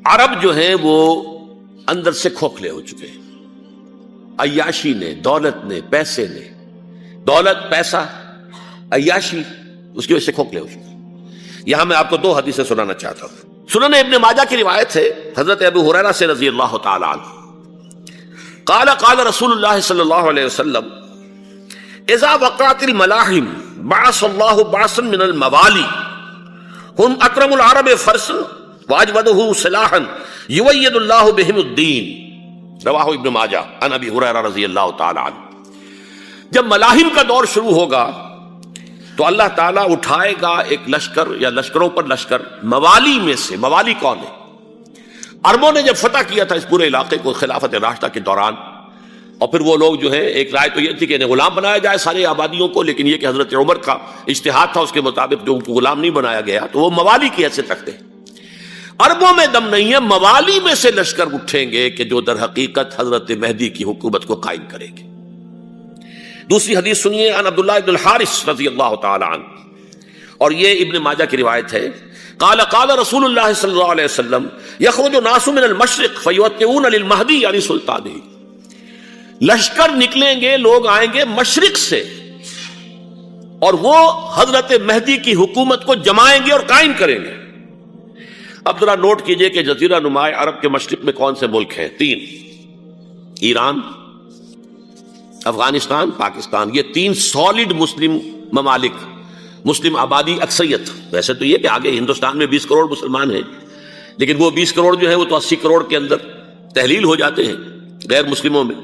عرب جو ہیں وہ اندر سے کھوکھلے ہو چکے ہیں، عیاشی نے، دولت نے، پیسے نے، دولت، پیسہ، عیاشی، اس کی وجہ سے کھوکھلے ہو چکے ہیں۔ یہاں میں آپ کو 2 حدیثیں سنانا چاہتا ہوں۔ سنن ابن ماجہ کی روایت ہے حضرت ابو ہریرہ سے رضی اللہ تعالی عنہ، قال قال رسول اللہ صلی اللہ علیہ وسلم اذا وقعت الملاحم بعث اللہ بعثا من الموالی هم اکرم العرب فرسا واجودہ سلاحا یوید اللہ بہم الدین، رواہ ابن ماجہ عن ابی ہریرہ رضی اللہ تعالی عنہ۔ جب ملاحم کا دور شروع ہوگا تو اللہ تعالیٰ اٹھائے گا ایک لشکر یا لشکروں پر لشکر موالی میں سے۔ موالی کون ہے؟ عربوں نے جب فتح کیا تھا اس پورے علاقے کو خلافت راشدہ کے دوران، اور پھر وہ لوگ جو ہے، ایک رائے تو یہ تھی کہ انہیں غلام بنایا جائے ساری آبادیوں کو، لیکن یہ کہ حضرت عمر کا اجتہاد تھا، اس کے مطابق جو ان کو غلام نہیں بنایا گیا تو وہ موالی کی حیثیت رکھتے ہیں۔ عربوں میں دم نہیں ہے، موالی میں سے لشکر اٹھیں گے کہ جو در حقیقت حضرت مہدی کی حکومت کو قائم کریں گے۔ دوسری حدیث سنیے، عن عبداللہ بن الحارث رضی اللہ تعالی عنہ، اور یہ ابن ماجہ کی روایت ہے، قال قال رسول اللہ صلی اللہ علیہ وسلم یخرج الناس من المشرق فیوطئون للمہدی یعنی سلطانہ، لشکر نکلیں گے، لوگ آئیں گے مشرق سے، اور وہ حضرت مہدی کی حکومت کو جمائیں گے اور قائم کریں گے۔ اب ذرا نوٹ کیجئے کہ جزیرہ نما عرب کے مشرق میں کون سے ملک ہیں؟ 3، ایران، افغانستان، پاکستان، یہ 3 سالڈ مسلم ممالک، مسلم آبادی اکثریت۔ ویسے تو یہ کہ آگے ہندوستان میں 20 کروڑ مسلمان ہیں، لیکن وہ 20 کروڑ جو ہے وہ تو 80 کروڑ کے اندر تحلیل ہو جاتے ہیں غیر مسلموں میں،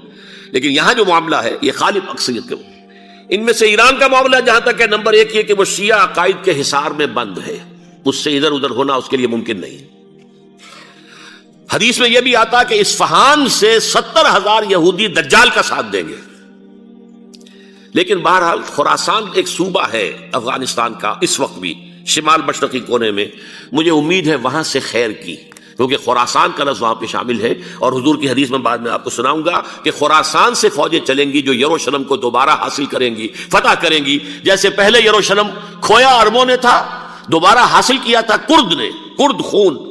لیکن یہاں جو معاملہ ہے یہ غالب اکثریت کے۔ ان میں سے ایران کا معاملہ جہاں تک ہے، نمبر 1 یہ کہ وہ شیعہ عقائد کے حصار میں بند ہے، اس سے ادھر ادھر ہونا اس کے لیے ممکن نہیں۔ حدیث میں یہ بھی آتا کہ اصفہان سے 70,000 یہودی دجال کا ساتھ دیں گے، لیکن بہرحال خراسان ایک صوبہ ہے افغانستان کا اس وقت بھی شمال مشرقی کونے میں، مجھے امید ہے وہاں سے خیر کی، کیونکہ خراسان کا لفظ وہاں پہ شامل ہے، اور حضور کی حدیث میں بعد میں آپ کو سناؤں گا کہ خراسان سے فوجیں چلیں گی جو یروشلم کو دوبارہ حاصل کریں گی، فتح کریں گی۔ جیسے پہلے یروشلم کھویا عربوں نے تھا، دوبارہ حاصل کیا تھا کرد نے، کرد خون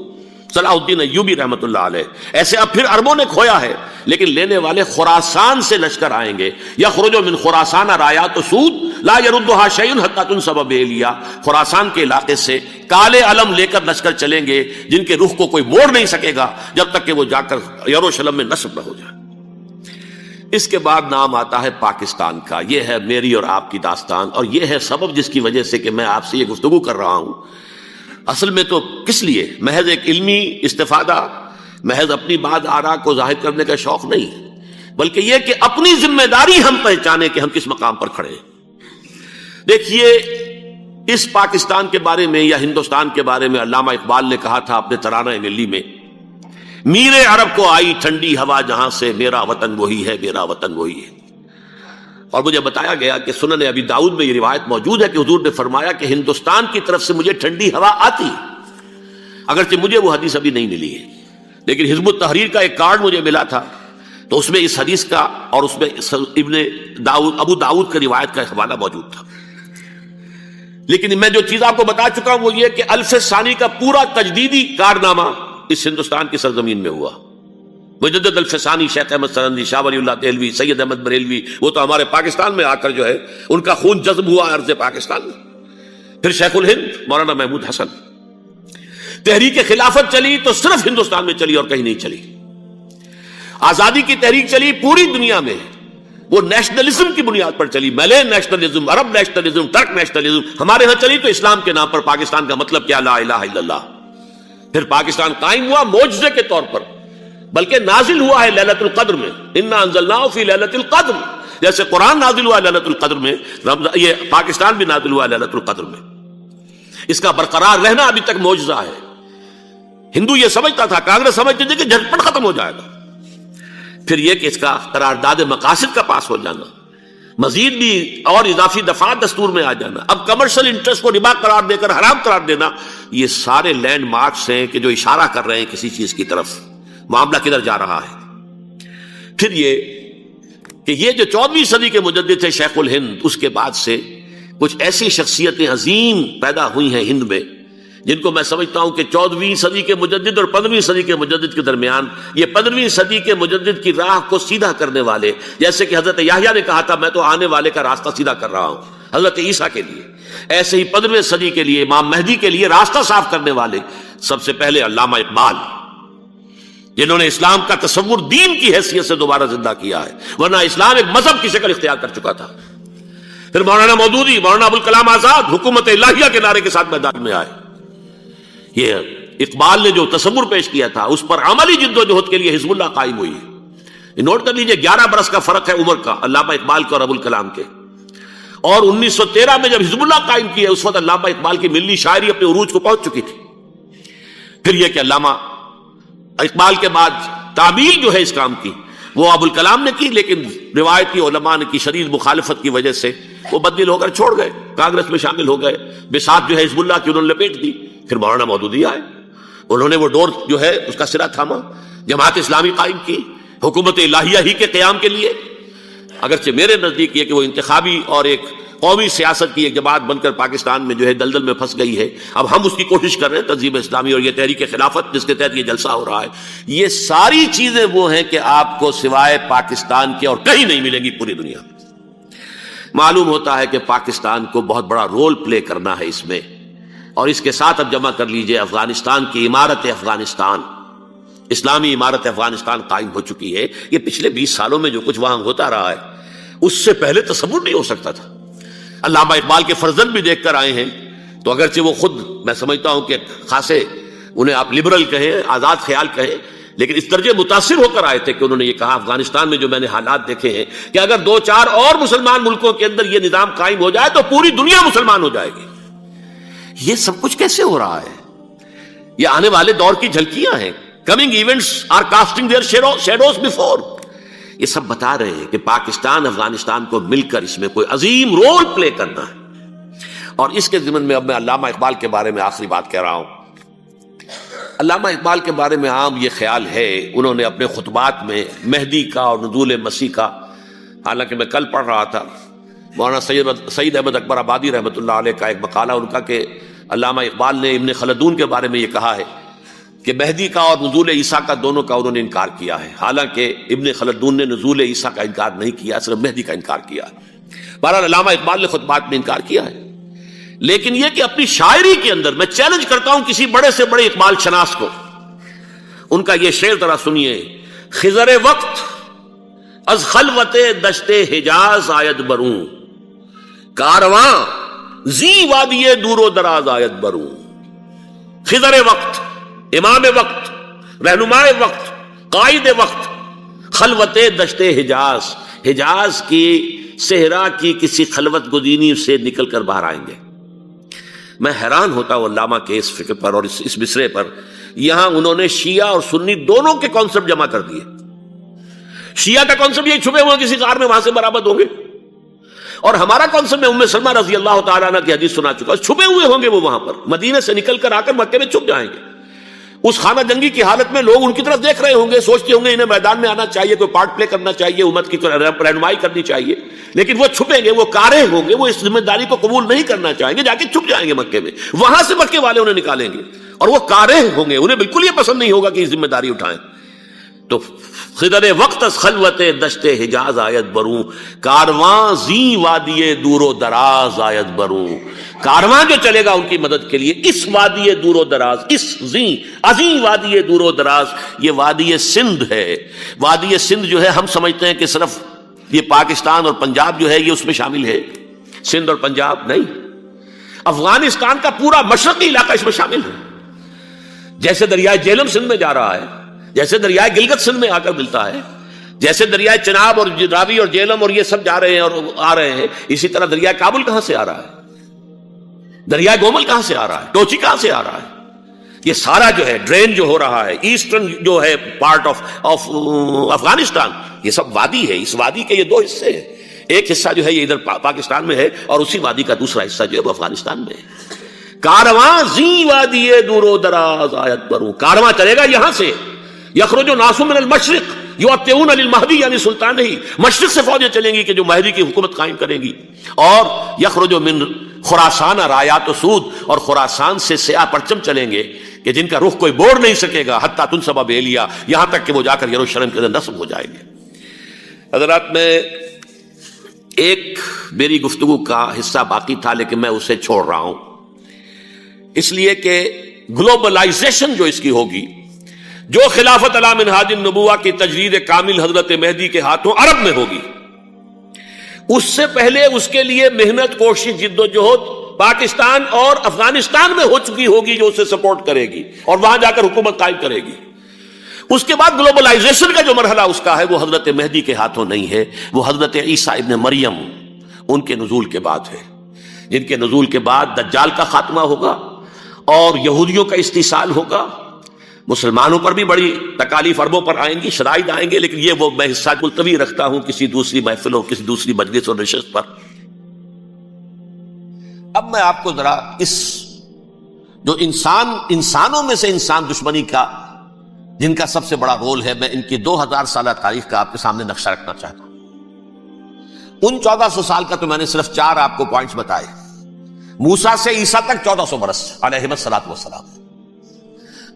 صلاح الدین ایوبی رحمۃ اللہ علیہ، ایسے اب پھر عربوں نے کھویا ہے، لیکن لینے والے خراسان سے لشکر آئیں گے۔ یخرج من خراسان رایات سود لا یردھا شیء حتی تنصب بإیلیا، خراسان کے علاقے سے کالے علم لے کر لشکر چلیں گے جن کے رخ کو کوئی موڑ نہیں سکے گا جب تک کہ وہ جا کر یروشلم میں نصب نہ ہو جائے۔ اس کے بعد نام آتا ہے پاکستان کا۔ یہ ہے میری اور آپ کی داستان، اور یہ ہے سبب جس کی وجہ سے کہ میں آپ سے یہ گفتگو کر رہا ہوں۔ اصل میں تو کس لیے؟ محض ایک علمی استفادہ، محض اپنی بات آراء کو ظاہر کرنے کا شوق نہیں، بلکہ یہ کہ اپنی ذمہ داری ہم پہچانے کہ ہم کس مقام پر کھڑے ہیں۔ دیکھیے، اس پاکستان کے بارے میں یا ہندوستان کے بارے میں علامہ اقبال نے کہا تھا اپنے ترانہ ملی میں، میرے عرب کو آئی ٹھنڈی ہوا جہاں سے، میرا وطن وہی ہے، میرا وطن وہی ہے۔ اور مجھے بتایا گیا کہ سنن ابی داؤد میں یہ روایت موجود ہے کہ حضور نے فرمایا کہ ہندوستان کی طرف سے مجھے ٹھنڈی ہوا آتی، اگرچہ مجھے وہ حدیث ابھی نہیں ملی ہے، لیکن حزب التحریر کا ایک کارڈ مجھے ملا تھا، تو اس میں اس حدیث کا اور اس میں ابو داؤد کا روایت کا حوالہ موجود تھا۔ لیکن میں جو چیز آپ کو بتا چکا ہوں وہ یہ کہ الف ثانی کا پورا تجدیدی کارنامہ اس ہندوستان کی سرزمین میں ہوا۔ مجدد الف ثانی شیخ احمد سرندی، شاہ ولی اللہ دہلوی، سید احمد بریلوی، وہ تو ہمارے پاکستان میں آ کر جو ہے ان کا خون جذب ہوا ارض پاکستان میں۔ پھر شیخ الہند مولانا محمود حسن۔ تحریک خلافت چلی تو صرف ہندوستان میں چلی اور کہیں نہیں چلی۔ آزادی کی تحریک چلی پوری دنیا میں، وہ نیشنلزم کی بنیاد پر چلی، ملے نیشنلزم، عرب نیشنلزم، ترک نیشنلزم۔ ہمارے ہاں چلی تو اسلام کے نام پر، پاکستان کا مطلب کیا؟ لا الہ الا اللہ۔ پھر پاکستان قائم ہوا معجزے کے طور پر، بلکہ نازل ہوا ہے لیلۃ القدر میں، انا انزلناہ فی لیلۃ القدر، جیسے قرآن نازل ہوا ہے لیلۃ القدر میں، یہ پاکستان بھی نازل ہوا ہے لیلۃ القدر میں۔ اس کا برقرار رہنا ابھی تک معجزہ ہے۔ ہندو یہ سمجھتا تھا، کانگریس سمجھتی تھی کہ جھٹپٹ ختم ہو جائے گا، پھر یہ کہ اس کا قرارداد مقاصد کا پاس ہو جانا، مزید بھی اور اضافی دفعات دستور میں آ جانا، اب کمرشل انٹرسٹ کو ربا قرار دے کر حرام قرار دینا، یہ سارے لینڈ مارکس ہیں کہ جو اشارہ کر رہے ہیں کسی چیز کی طرف، معاملہ کدھر جا رہا ہے۔ پھر یہ کہ یہ جو 14ویں صدی کے مجدد تھے شیخ الہند، اس کے بعد سے کچھ ایسی شخصیتیں عظیم پیدا ہوئی ہیں ہند میں جن کو میں سمجھتا ہوں کہ 14ویں صدی کے مجدد اور 15ویں صدی کے مجدد کے درمیان یہ 15ویں صدی کے مجدد کی راہ کو سیدھا کرنے والے، جیسے کہ حضرت یحییٰ نے کہا تھا میں تو آنے والے کا راستہ سیدھا کر رہا ہوں حضرت عیسیٰ کے لیے، ایسے ہی 15ویں صدی کے لیے امام مہدی کے لیے راستہ صاف کرنے والے سب سے پہلے علامہ اقبال، جنہوں نے اسلام کا تصور دین کی حیثیت سے دوبارہ زندہ کیا ہے، ورنہ اسلام ایک مذہب کی شکل اختیار کر چکا تھا۔ پھر مولانا مودودی، مولانا ابوالکلام آزاد حکومت الہیہ کے نعرے کے ساتھ میدان میں آئے۔ یہ اقبال نے جو تصور پیش کیا تھا اس پر عملی جد و جہد کے لیے حزب اللہ قائم ہوئی ہے۔ نوٹ کر لیجئے 11 برس کا فرق ہے عمر کا علامہ اقبال کے اور ابوالکلام کے، اور 1913 میں جب حزب اللہ قائم کیا اس وقت علامہ اقبال کی ملی شاعری اپنے عروج کو پہنچ چکی تھی۔ پھر یہ کہ علامہ اقبال کے بعد تعمیل جو ہے اس کام کی وہ ابوالکلام نے کی، لیکن روایتی علماء نے کی شدید مخالفت کی وجہ سے وہ بددل ہو کر چھوڑ گئے، کانگریس میں شامل ہو گئے، بساط جو ہے حزب اللہ کی انہوں نے لپیٹ دی۔ پھر مولانا مودودی آئے، انہوں نے وہ ڈور جو ہے اس کا سرا تھاما، جماعت اسلامی قائم کی حکومت الہیہ ہی کے قیام کے لیے۔ اگرچہ میرے نزدیک یہ کہ وہ انتخابی اور ایک قومی سیاست کی ایک جماعت بن کر پاکستان میں جو ہے دلدل میں پھنس گئی ہے، اب ہم اس کی کوشش کر رہے ہیں تنظیم اسلامی اور یہ تحریک خلافت جس کے تحت یہ جلسہ ہو رہا ہے، یہ ساری چیزیں وہ ہیں کہ آپ کو سوائے پاکستان کے اور کہیں نہیں ملیں گی پوری دنیا میں۔ معلوم ہوتا ہے کہ پاکستان کو بہت بڑا رول پلے کرنا ہے اس میں، اور اس کے ساتھ اب جمع کر لیجئے افغانستان کی عمارت افغانستان، اسلامی عمارت افغانستان قائم ہو چکی ہے۔ یہ پچھلے 20 سالوں میں جو کچھ وہاں ہوتا رہا ہے اس سے پہلے تصور نہیں ہو سکتا تھا۔ علامہ اقبال کے فرزند بھی دیکھ کر آئے ہیں، تو اگرچہ وہ خود میں سمجھتا ہوں کہ خاصے انہیں آپ لبرل کہیں، آزاد خیال کہیں، لیکن اس درجے متاثر ہو کر آئے تھے کہ انہوں نے یہ کہا افغانستان میں جو میں نے حالات دیکھے ہیں کہ اگر 2-4 اور مسلمان ملکوں کے اندر یہ نظام قائم ہو جائے تو پوری دنیا مسلمان ہو جائے گی۔ یہ سب کچھ کیسے ہو رہا ہے؟ یہ آنے والے دور کی جھلکیاں ہیں۔ Coming events are casting their shadows before. یہ سب بتا رہے ہیں کہ پاکستان افغانستان کو مل کر اس میں کوئی عظیم رول پلے کرنا ہے۔ اور اس کے ضمن میں اب میں علامہ اقبال کے بارے میں آخری بات کہہ رہا ہوں۔ علامہ اقبال کے بارے میں عام یہ خیال ہے، انہوں نے اپنے خطبات میں مہدی کا اور نزول مسیح کا، حالانکہ میں کل پڑھ رہا تھا مولانا سعید احمد اکبر آبادی رحمۃ اللہ علیہ کا ایک مقالہ ان کا کہ علامہ اقبال نے ابن خلدون کے بارے میں یہ کہا ہے کہ مہدی کا اور نزول عیسیٰ کا دونوں کا انہوں نے انکار کیا ہے، حالانکہ ابن خلدون نے نزول عیسیٰ کا انکار نہیں کیا، صرف مہدی کا انکار کیا ہے۔ بہرحال علامہ اقبال نے خطبات میں انکار کیا ہے، لیکن یہ کہ اپنی شاعری کے اندر میں چیلنج کرتا ہوں کسی بڑے سے بڑے اقبال شناس کو، ان کا یہ شعر ذرا سنیے۔ خضر وقت از خلوت دشت حجاز آید بروں، کارواں زی وادی دور و دراز آید بروں۔ خضر وقت، امام وقت، رہنمائے وقت، قائد وقت، خلوت دشت حجاز، حجاز کی صحرا کی کسی خلوت گزینی سے نکل کر باہر آئیں گے۔ میں حیران ہوتا ہوں علامہ کے اس فکر پر اور اس مصرے پر۔ یہاں انہوں نے شیعہ اور سنی دونوں کے کانسیپٹ جمع کر دیے۔ شیعہ کا کانسیپٹ یہ چھپے ہوئے کسی غار میں وہاں سے برآمد ہوں گے، اور ہمارا کانسیپٹ میں ام سلمہ رضی اللہ تعالیٰ عنہ کی حدیث سنا چکا، چھپے ہوئے ہوں گے وہ وہاں پر، مدینے سے نکل کر آ کر مکے میں چھپ جائیں گے۔ اس خانہ جنگی کی حالت میں لوگ ان کی طرف دیکھ رہے ہوں گے، سوچتے ہوں گے انہیں میدان میں آنا چاہیے، کوئی پارٹ پلے کرنا چاہیے، امت کی رہنمائی کرنی چاہیے، لیکن وہ چھپیں گے، وہ کارے ہوں گے، وہ اس ذمہ داری کو قبول نہیں کرنا چاہیں گے، جا کے چھپ جائیں گے مکے میں، وہاں سے مکے والے انہیں نکالیں گے، اور وہ کارے ہوں گے، انہیں بالکل یہ پسند نہیں ہوگا کہ یہ ذمہ داری اٹھائیں۔ تو خضر وقت از خلوت دشت حجاز آیت بروں، کارواں زی وادی دور و دراز آیت بروں۔ کارواں جو چلے گا ان کی مدد کے لیے اس وادی دور و دراز، اس عظیم وادی دور و دراز، یہ وادی سندھ ہے۔ وادی سندھ جو ہے ہم سمجھتے ہیں کہ صرف یہ پاکستان اور پنجاب جو ہے یہ اس میں شامل ہے، سندھ اور پنجاب نہیں، افغانستان کا پورا مشرقی علاقہ اس میں شامل ہے۔ جیسے دریائے جہلم سندھ میں جا رہا ہے، جیسے دریائے گلگت سندھ میں آ کر ملتا ہے، جیسے دریائے چناب اور راوی اور جہلم اور یہ سب جا رہے ہیں اور آ رہے ہیں، اسی طرح دریائے کابل کہاں سے آ رہا ہے، دریائے گومل کہاں سے آ رہا ہے، ٹوچی کہاں سے آ رہا ہے، یہ سارا جو ہے ڈرین جو ہو رہا ہے ایسٹرن جو ہے پارٹ آف افغانستان، یہ سب وادی ہے۔ اس وادی کے یہ دو حصے ہیں، ایک حصہ جو ہے یہ ادھر پاکستان میں ہے اور اسی وادی کا دوسرا حصہ جو ہے وہ افغانستان میں ہے۔ کارواں زی وادی دور و دراز آیت بروں، کارواں چلے گا یہاں سے، یخرج ناس من المشرق یؤتون للمہدی، یعنی سلطان نہیں، مشرق سے فوجیں چلیں گی کہ جو مہدی کی حکومت قائم کریں گی، اور یخرج من خراسان رایات و سود، اور خراسان سے سیاہ پرچم چلیں گے کہ جن کا رخ کوئی موڑ نہیں سکے گا، حتیٰ تنصب بیلیا، یہاں تک کہ وہ جا کر یروشلم کے اندر نصب ہو جائیں گے۔ حضرات، میں ایک میری گفتگو کا حصہ باقی تھا لیکن میں اسے چھوڑ رہا ہوں، اس لیے کہ گلوبلائزیشن جو اس کی ہوگی، جو خلافت علی منہاج النبوہ کی تجرید کامل حضرت مہدی کے ہاتھوں عرب میں ہوگی، اس سے پہلے اس کے لیے محنت، کوشش، جد و جہد پاکستان اور افغانستان میں ہو چکی ہوگی جو اسے سپورٹ کرے گی اور وہاں جا کر حکومت قائم کرے گی۔ اس کے بعد گلوبلائزیشن کا جو مرحلہ اس کا ہے وہ حضرت مہدی کے ہاتھوں نہیں ہے، وہ حضرت عیسیٰ ابن مریم ان کے نزول کے بعد ہے، جن کے نزول کے بعد دجال کا خاتمہ ہوگا اور یہودیوں کا استحصال ہوگا۔ مسلمانوں پر بھی بڑی تکالیف عربوں پر آئیں گی، شرائط آئیں گے، لیکن یہ وہ میں حصہ ملتوی رکھتا ہوں کسی دوسری محفلوں، کسی دوسری مجلس اور نشست پر۔ اب میں آپ کو ذرا اس جو انسانوں میں سے انسان دشمنی کا جن کا سب سے بڑا رول ہے، میں ان کی 2000 سالہ تاریخ کا آپ کے سامنے نقشہ رکھنا چاہتا ہوں۔ ان 1400 سال کا تو میں نے صرف 4 آپ کو پوائنٹس بتائے۔ موسیٰ سے عیسیٰ تک 1400 برس علیہ السلام،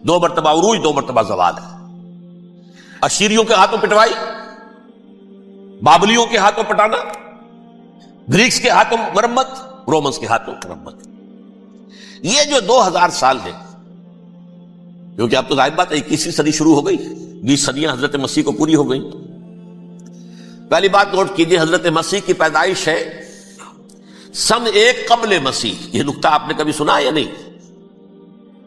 2 مرتبہ عروج، 2 مرتبہ زوال ہے۔ اشیریوں کے ہاتھوں پٹوائی، بابلیوں کے ہاتھوں پٹانا، گریکس کے ہاتھوں مرمت، رومنس کے ہاتھوں مرمت۔ یہ جو 2000 سال ہے، کیونکہ اب تو ظاہر بات ہے 21ویں صدی شروع ہو گئی، 20 صدیاں حضرت مسیح کو پوری ہو گئی۔ پہلی بات نوٹ کیجئے، حضرت مسیح کی پیدائش ہے سن 1 قبل مسیح۔ یہ نقطہ آپ نے کبھی سنا یا نہیں؟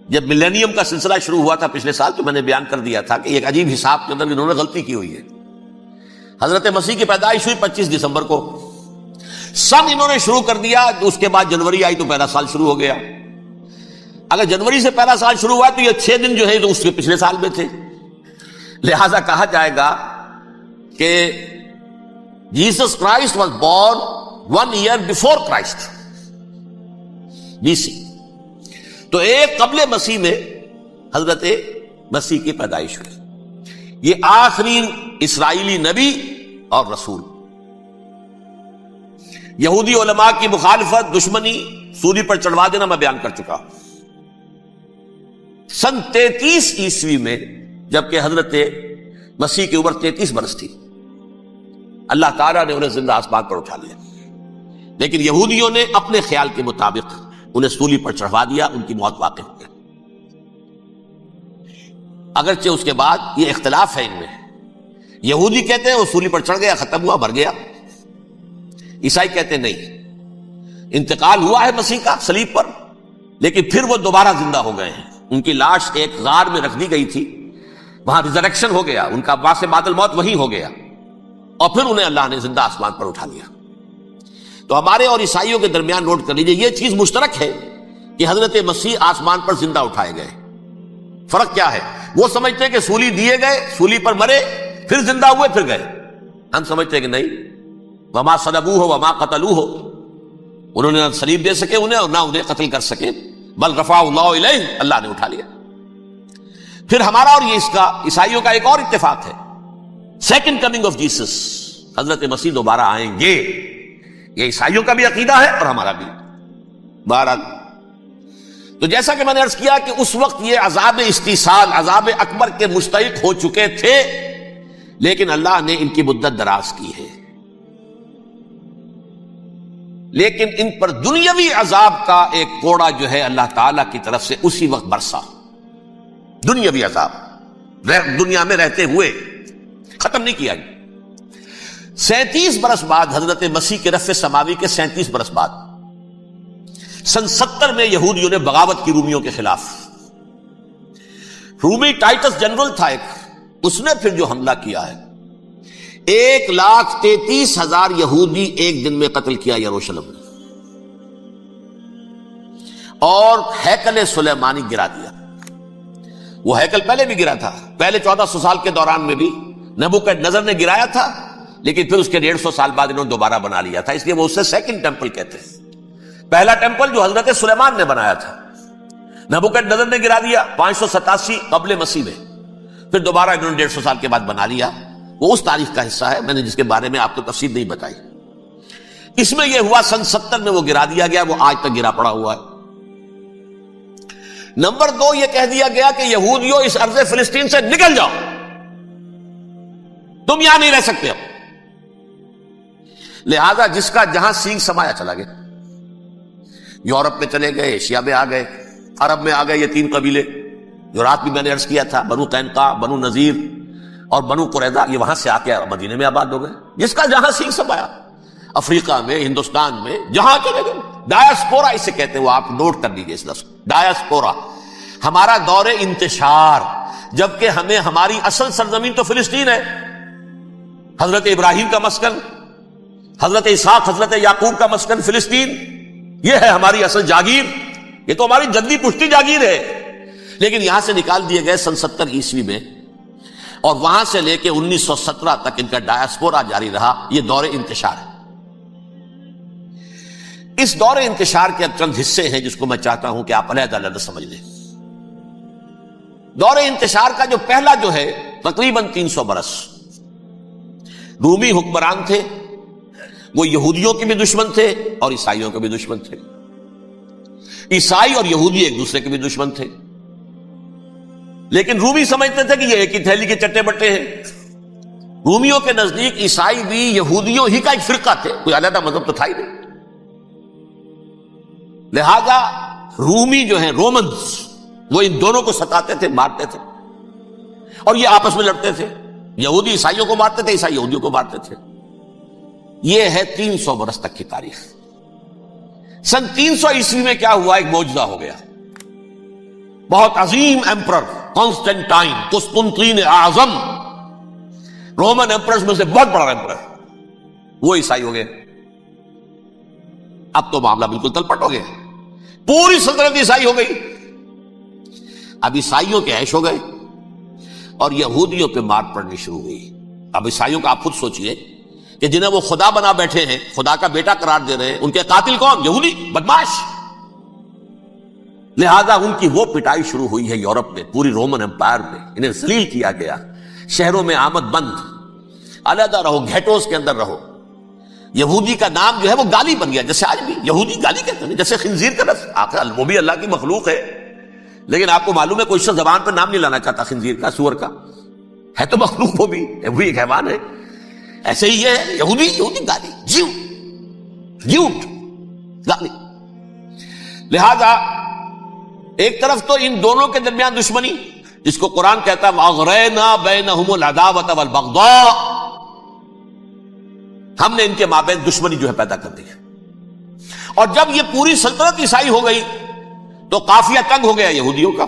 جب ملینیم کا سلسلہ شروع ہوا تھا پچھلے سال تو میں نے بیان کر دیا تھا کہ ایک عجیب حساب کے اندر انہوں نے غلطی کی ہوئی ہے۔ حضرت مسیح کی پیدائش ہوئی 25 دسمبر کو، سن انہوں نے شروع کر دیا، اس کے بعد جنوری آئی تو پہلا سال شروع ہو گیا۔ اگر جنوری سے پہلا سال شروع ہوا تو یہ 6 دن جو ہے تو اس کے پچھلے سال میں تھے، لہذا کہا جائے گا کہ Jesus Christ was born 1 year before Christ, BC۔ تو 1 قبل مسیح میں حضرت مسیح کی پیدائش ہوئی۔ یہ آخری اسرائیلی نبی اور رسول۔ یہودی علماء کی مخالفت، دشمنی، سولی پر چڑھوا دینا میں بیان کر چکا ہوں۔ سن 33 عیسوی میں جبکہ حضرت مسیح کی عمر 33 برس تھی، اللہ تعالیٰ نے انہیں زندہ آسمان پر اٹھا لیا، لیکن یہودیوں نے اپنے خیال کے مطابق انہیں سولی پر چڑھوا دیا، ان کی موت واقع ہو گئی۔ اگرچہ اس کے بعد یہ اختلاف ہے ان میں، یہودی کہتے ہیں وہ سولی پر چڑھ گیا، ختم ہوا، مر گیا، عیسائی کہتے ہیں نہیں، انتقال ہوا ہے مسیح کا صلیب پر، لیکن پھر وہ دوبارہ زندہ ہو گئے ہیں۔ ان کی لاش ایک غار میں رکھ دی گئی تھی، وہاں ریزریکشن ہو گیا، ان کا باعث بعد الموت وہی ہو گیا، اور پھر انہیں اللہ نے زندہ آسمان پر اٹھا لیا۔ تو ہمارے اور عیسائیوں کے درمیان نوٹ کر لیجئے، یہ چیز مشترک ہے کہ حضرت مسیح آسمان پر زندہ اٹھائے گئے۔ فرق کیا ہے؟ وہ سمجھتے ہیں کہ سولی دیے گئے، سولی پر مرے، پھر زندہ ہوئے، پھر گئے۔ ہم سمجھتے ہیں کہ نہیں، وما صلبوہ وما قتلوہ، انہوں نے نہ صلیب دے سکے انہیں اور نہ انہیں قتل کر سکے، بل رفعہ اللہ الیہ، اللہ نے اٹھا لیا۔ پھر ہمارا اور یہ اس کا عیسائیوں کا ایک اور اتفاق ہے، سیکنڈ کمنگ آف جیسس، حضرت مسیح دوبارہ آئیں گے، یہ عیسائیوں کا بھی عقیدہ ہے اور ہمارا بھی۔ بہرحال تو جیسا کہ میں نے عرض کیا کہ اس وقت یہ عذاب استیصال، عذاب اکبر کے مستحق ہو چکے تھے، لیکن اللہ نے ان کی مدت دراز کی ہے، لیکن ان پر دنیاوی عذاب کا ایک کوڑا جو ہے اللہ تعالیٰ کی طرف سے اسی وقت برسا۔ دنیاوی عذاب دنیا میں رہتے ہوئے ختم نہیں کیا۔ 37 برس بعد حضرت مسیح کے رفع سماوی کے 37 برس بعد سن 70 میں یہودیوں نے بغاوت کی رومیوں کے خلاف۔ رومی ٹائٹس جنرل تھا ایک، اس نے پھر جو حملہ کیا ہے، 1,33,000 یہودی ایک دن میں قتل کیا یروشلم میں، اور ہیکل سلیمانی گرا دیا۔ وہ ہیکل پہلے بھی گرا تھا، پہلے 1400 سال کے دوران میں بھی نبوکدنضر نے گرایا تھا، لیکن پھر اس کے 150 سال بعد انہوں نے دوبارہ بنا لیا تھا، اس لیے وہ اسے سیکنڈ ٹیمپل کہتے ہیں۔ پہلا ٹیمپل جو حضرت سلیمان نے بنایا تھا، نبوکدنضر نے گرا دیا 587 قبل مسیح میں، پھر دوبارہ انہوں نے 150 سال کے بعد بنا لیا۔ وہ اس تاریخ کا حصہ ہے، میں نے جس کے بارے میں آپ کو تفصیل نہیں بتائی۔ اس میں یہ ہوا سن 70 میں وہ گرا دیا گیا، وہ آج تک گرا پڑا ہوا ہے۔ نمبر 2 یہ کہہ دیا گیا کہ یہودیوں اس ارض فلسطین سے نکل جاؤ، تم یہاں نہیں رہ سکتے اب۔ لہذا جس کا جہاں سینگ سمایا چلا گیا، یورپ میں چلے گئے، ایشیا میں آ گئے، عرب میں آ گئے۔ یہ 3 قبیلے جو رات بھی میں نے عرض کیا تھا، بنو قینقاع، بنو نذیر اور بنو قریظہ، یہ وہاں سے آ کے مدینے میں آباد ہو گئے۔ جس کا جہاں سینگ سمایا، افریقہ میں، ہندوستان میں، جہاں چلے گئے۔ ڈایاسپورا اسے کہتے ہیں، وہ آپ نوٹ کر لیجیے اس لفظ ڈایاسپورا۔ ہمارا دور انتشار، جبکہ ہمیں ہماری اصل سرزمین تو فلسطین ہے، حضرت ابراہیم کا مسکن، حضرت اسحاق حضرت یعقوب کا مسکن فلسطین، یہ ہے ہماری اصل جاگیر، یہ تو ہماری جدی پشتی جاگیر ہے۔ لیکن یہاں سے نکال دیے گئے سن 70 عیسوی میں، اور وہاں سے لے کے 1917 تک ان کا ڈایاسپورا جاری رہا۔ یہ دور انتشار ہے۔ اس دور انتشار کے اب چند حصے ہیں جس کو میں چاہتا ہوں کہ آپ علیحدہ علیحدہ سمجھ لیں۔ دور انتشار کا جو پہلا جو ہے تقریباً 300 برس، رومی حکمران تھے، وہ یہودیوں کے بھی دشمن تھے اور عیسائیوں کے بھی دشمن تھے۔ عیسائی اور یہودی ایک دوسرے کے بھی دشمن تھے، لیکن رومی سمجھتے تھے کہ یہ ایک ہی تھیلی کے چٹے بٹے ہیں۔ رومیوں کے نزدیک عیسائی بھی یہودیوں ہی کا ایک فرقہ تھے، کوئی علیحدہ مذہب تو تھا ہی نہیں۔ لہذا رومی جو ہیں رومنز، وہ ان دونوں کو ستاتے تھے، مارتے تھے، اور یہ آپس میں لڑتے تھے۔ یہودی عیسائیوں کو مارتے تھے، عیسائی یہودیوں کو مارتے تھے۔ یہ ہے 300 برس تک کی تاریخ۔ سن 300 عیسوی میں کیا ہوا؟ ایک معجزہ ہو گیا۔ بہت عظیم ایمپرر کانسٹنٹائن، قسطنطین اعظم، رومن ایمپررز میں سے بہت بڑا ایمپرر، وہ عیسائی ہو گئے۔ اب تو معاملہ بالکل تلپٹ ہو گیا، پوری سلطنت عیسائی ہو گئی۔ اب عیسائیوں کے عیش ہو گئے اور یہودیوں پہ مار پڑنی شروع ہوئی۔ اب عیسائیوں کا آپ خود سوچئے کہ جنہیں وہ خدا بنا بیٹھے ہیں، خدا کا بیٹا قرار دے رہے ہیں، ان کے قاتل کون؟ یہودی بدماش۔ لہذا ان کی وہ پٹائی شروع ہوئی ہے یورپ میں، پوری رومن امپائر میں، انہیں ذلیل کیا گیا۔ شہروں میں آمد بند، علیحدہ رہو، گھیٹوز کے اندر رہو۔ یہودی کا نام جو ہے وہ گالی بن گیا، جیسے آج بھی یہودی گالی کہتے ہیں، جیسے خنزیر کا لفظ، آخر وہ بھی اللہ کی مخلوق ہے، لیکن آپ کو معلوم ہے کوئی شخص زبان پر نام نہیں لانا چاہتا خنزیر کا، سور کا، ہے تو مخلوق، وہ بھی ایک حیوان ہے۔ ایسے ہی یہ ہے یہودی گالی، جھوٹ گالی۔ لہذا ایک طرف تو ان دونوں کے درمیان دشمنی، جس کو قرآن کہتا ہے وَأَغْرَيْنَا بَيْنَهُمُ الْعَدَاوَةَ وَالْبَغْضَاءَ، ہم نے ان کے مابین دشمنی جو ہے پیدا کر دی ہے۔ اور جب یہ پوری سلطنت عیسائی ہو گئی تو قافیہ تنگ ہو گیا یہودیوں کا۔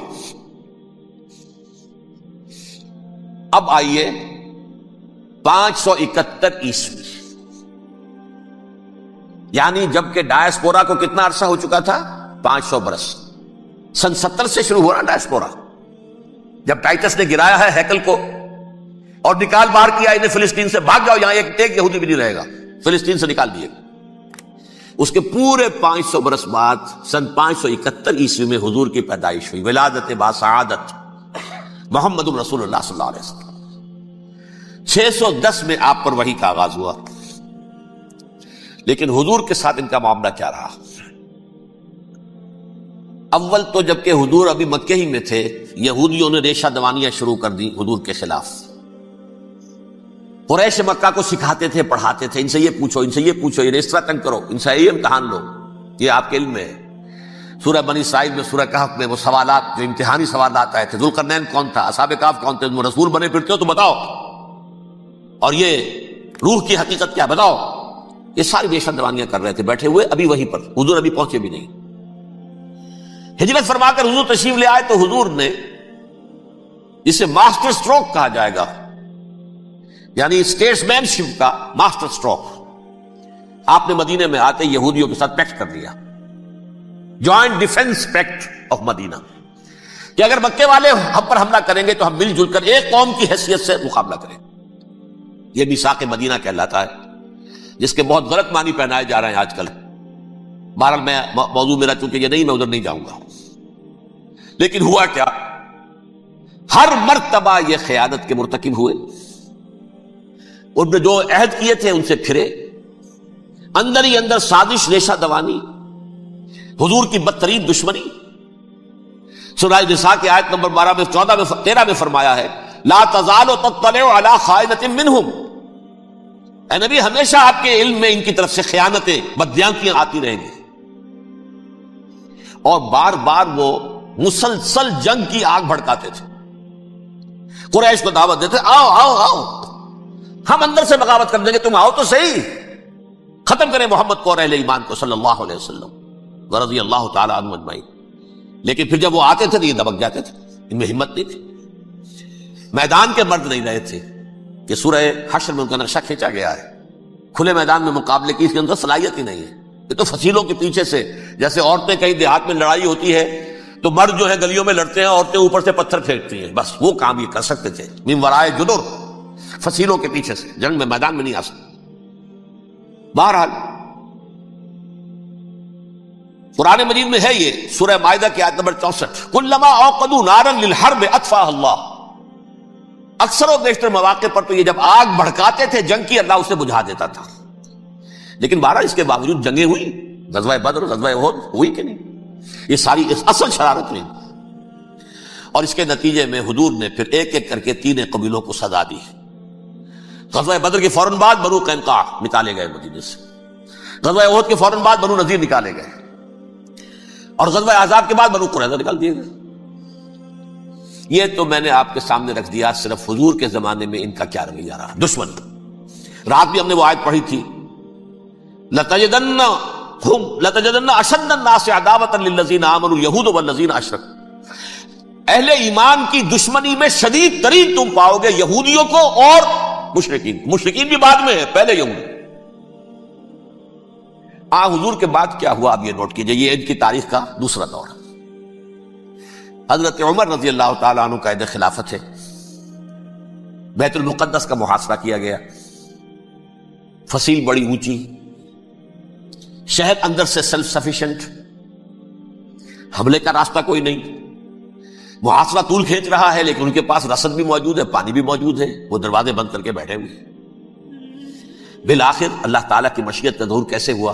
اب آئیے 571 عیسوی، یعنی جبکہ ڈایاسپورا کو کتنا عرصہ ہو چکا تھا؟ 500 برس۔ سن 70 سے شروع ہو رہا ڈایاسپورا، جب ٹائٹس نے گرایا ہے ہیکل کو اور نکال باہر کیا انہیں فلسطین سے، بھاگ جاؤ، یہاں ایک یہودی بھی نہیں رہے گا، فلسطین سے نکال دیے۔ اس کے پورے 500 برس بعد سن 571 عیسوی میں حضور کی پیدائش ہوئی، ولادت باسعادت محمد رسول اللہ صلی اللہ علیہ وسلم۔ 610 میں آپ پر وحی کا آغاز ہوا۔ لیکن حضور کے ساتھ ان کا معاملہ کیا رہا؟ اول تو جبکہ حضور ابھی مکہ ہی میں تھے، یہودیوں نے ریشہ دوانیاں شروع کر دی حضور کے خلاف۔ قریش مکہ کو سکھاتے تھے، پڑھاتے تھے، ان سے یہ پوچھو، ان سے یہ پوچھو، یہ اس طرح تنگ کرو، ان سے یہ امتحان لو، یہ آپ کے علم میں ہے۔ سورہ بنی اسرائیل میں، سورہ کہف میں وہ سوالات جو امتحانی سوالات آئے تھے، ذوالقرنین کون تھا، اصحاب کہف کون تھے، تم رسول بنے پھرتے ہو تو بتاؤ، اور یہ روح کی حقیقت کیا بتاؤ۔ یہ ساری ریشہ دوانیاں کر رہے تھے بیٹھے ہوئے ابھی وہیں پر، حضور ابھی پہنچے بھی نہیں۔ ہجرت فرما کر حضور تشریف لے آئے تو حضور نے جسے ماسٹر سٹروک کہا جائے گا، یعنی اسٹیٹس مین شپ کا ماسٹر سٹروک، آپ نے مدینے میں آتے یہودیوں کے ساتھ پیکٹ کر دیا، جوائنٹ ڈیفنس پیکٹ آف مدینہ، کہ اگر مکے والے ہم پر حملہ کریں گے تو ہم مل جل کر ایک قوم کی حیثیت سے مقابلہ کریں۔ یہ میثاق مدینہ کہلاتا ہے، جس کے بہت غلط معنی پہنائے جا رہے ہیں آج کل۔ بہرحال میں موضوع میرا چونکہ یہ نہیں، میں ادھر نہیں جاؤں گا۔ لیکن ہوا کیا؟ ہر مرتبہ یہ خیانت کے مرتکب ہوئے، ان نے جو عہد کیے تھے ان سے پھرے، اندر ہی اندر سازش ریشہ دوانی، حضور کی بدترین دشمنی۔ سورہ نساء کی آیت نمبر 12 میں 14 میں 13 میں فرمایا ہے لا تزال تطلع علی خائنۃ منہم، اے نبی ہمیشہ آپ کے علم میں ان کی طرف سے خیانتیں، بدیانتیاں آتی رہیں گی، اور بار بار وہ مسلسل جنگ کی آگ بھڑکاتے تھے، قریش کو دعوت دیتے آؤ آؤ آؤ ہم اندر سے بغاوت کر دیں گے، تم آؤ تو صحیح، ختم کریں محمد کو اور اہل ایمان کو صلی اللہ علیہ وسلم ورضی اللہ تعالی عنہ اجمعین۔ لیکن پھر جب وہ آتے تھے تو یہ دبک جاتے تھے، ان میں ہمت نہیں تھی، میدان کے مرد نہیں رہے تھے کہ سورہ حشر میں ان کا نقشہ کھینچا گیا ہے، کھلے میدان میں مقابلے کی اس کے اندر صلاحیت ہی نہیں ہے، یہ تو فصیلوں کے پیچھے سے، جیسے عورتیں کہیں دیہات میں لڑائی ہوتی ہے تو مرد جو ہے گلیوں میں لڑتے ہیں، عورتیں اوپر سے پتھر پھینکتی ہیں، بس وہ کام یہ کر سکتے تھے، من ورائے جدر، فصیلوں کے پیچھے سے، جنگ میں میدان میں نہیں آ سکتے۔ بہرحال قرآن مجید میں ہے یہ، سورہ مائدہ کی آیت نمبر 64، کلما اوقدوا نارا للحرب اطفاها اللہ، اکثر و بیشتر مواقع پر تو یہ جب آگ بھڑکاتے تھے جنگ کی، اللہ اسے بجھا دیتا تھا۔ لیکن بہرحال اس کے باوجود جنگیں ہوئی، غزوہ بدر، غزوہ احد ہوئی کہ نہیں، یہ ساری اس اصل شرارت میں، اور اس کے نتیجے میں حضور نے پھر ایک ایک کر کے 3 قبیلوں کو سزا دی۔ غزوہ بدر کے فوراً بعد بنو قینقاع نکالے گئے مدینے سے، غزوہ احد کے فوراً بعد بنو نذیر نکالے گئے، اور غزوہ احزاب کے بعد بنو قریظہ نکال دیے گئے۔ یہ تو میں نے آپ کے سامنے رکھ دیا صرف حضور کے زمانے میں ان کا کیا رویہ رہا، دشمن۔ رات بھی ہم نے وہ آیت پڑھی تھی لَتَجِدَنَّ أَشَدَّ النَّاسِ عَدَاوَةً لِلَّذِينَ آمَنُوا الْيَهُودُ وَالَّذِينَ أَشْرَكُوا، اہل ایمان کی دشمنی میں شدید ترین تم پاؤ گے یہودیوں کو اور مشرکین بھی بعد میں ہے، پہلے یہود۔ حضور کے بعد کیا ہوا آپ یہ نوٹ کیجئے، یہ ان کی تاریخ کا دوسرا دور۔ حضرت عمر رضی اللہ تعالیٰ عنہ قائد خلافت ہے، بیت المقدس کا محاصرہ کیا گیا، فصیل بڑی اونچی، شہر اندر سے سیلف سفیشینٹ، حملے کا راستہ کوئی نہیں، محاصرہ طول کھینچ رہا ہے، لیکن ان کے پاس رسد بھی موجود ہے، پانی بھی موجود ہے، وہ دروازے بند کر کے بیٹھے ہوئے۔ بالآخر اللہ تعالیٰ کی مشیت کا ظہور کیسے ہوا،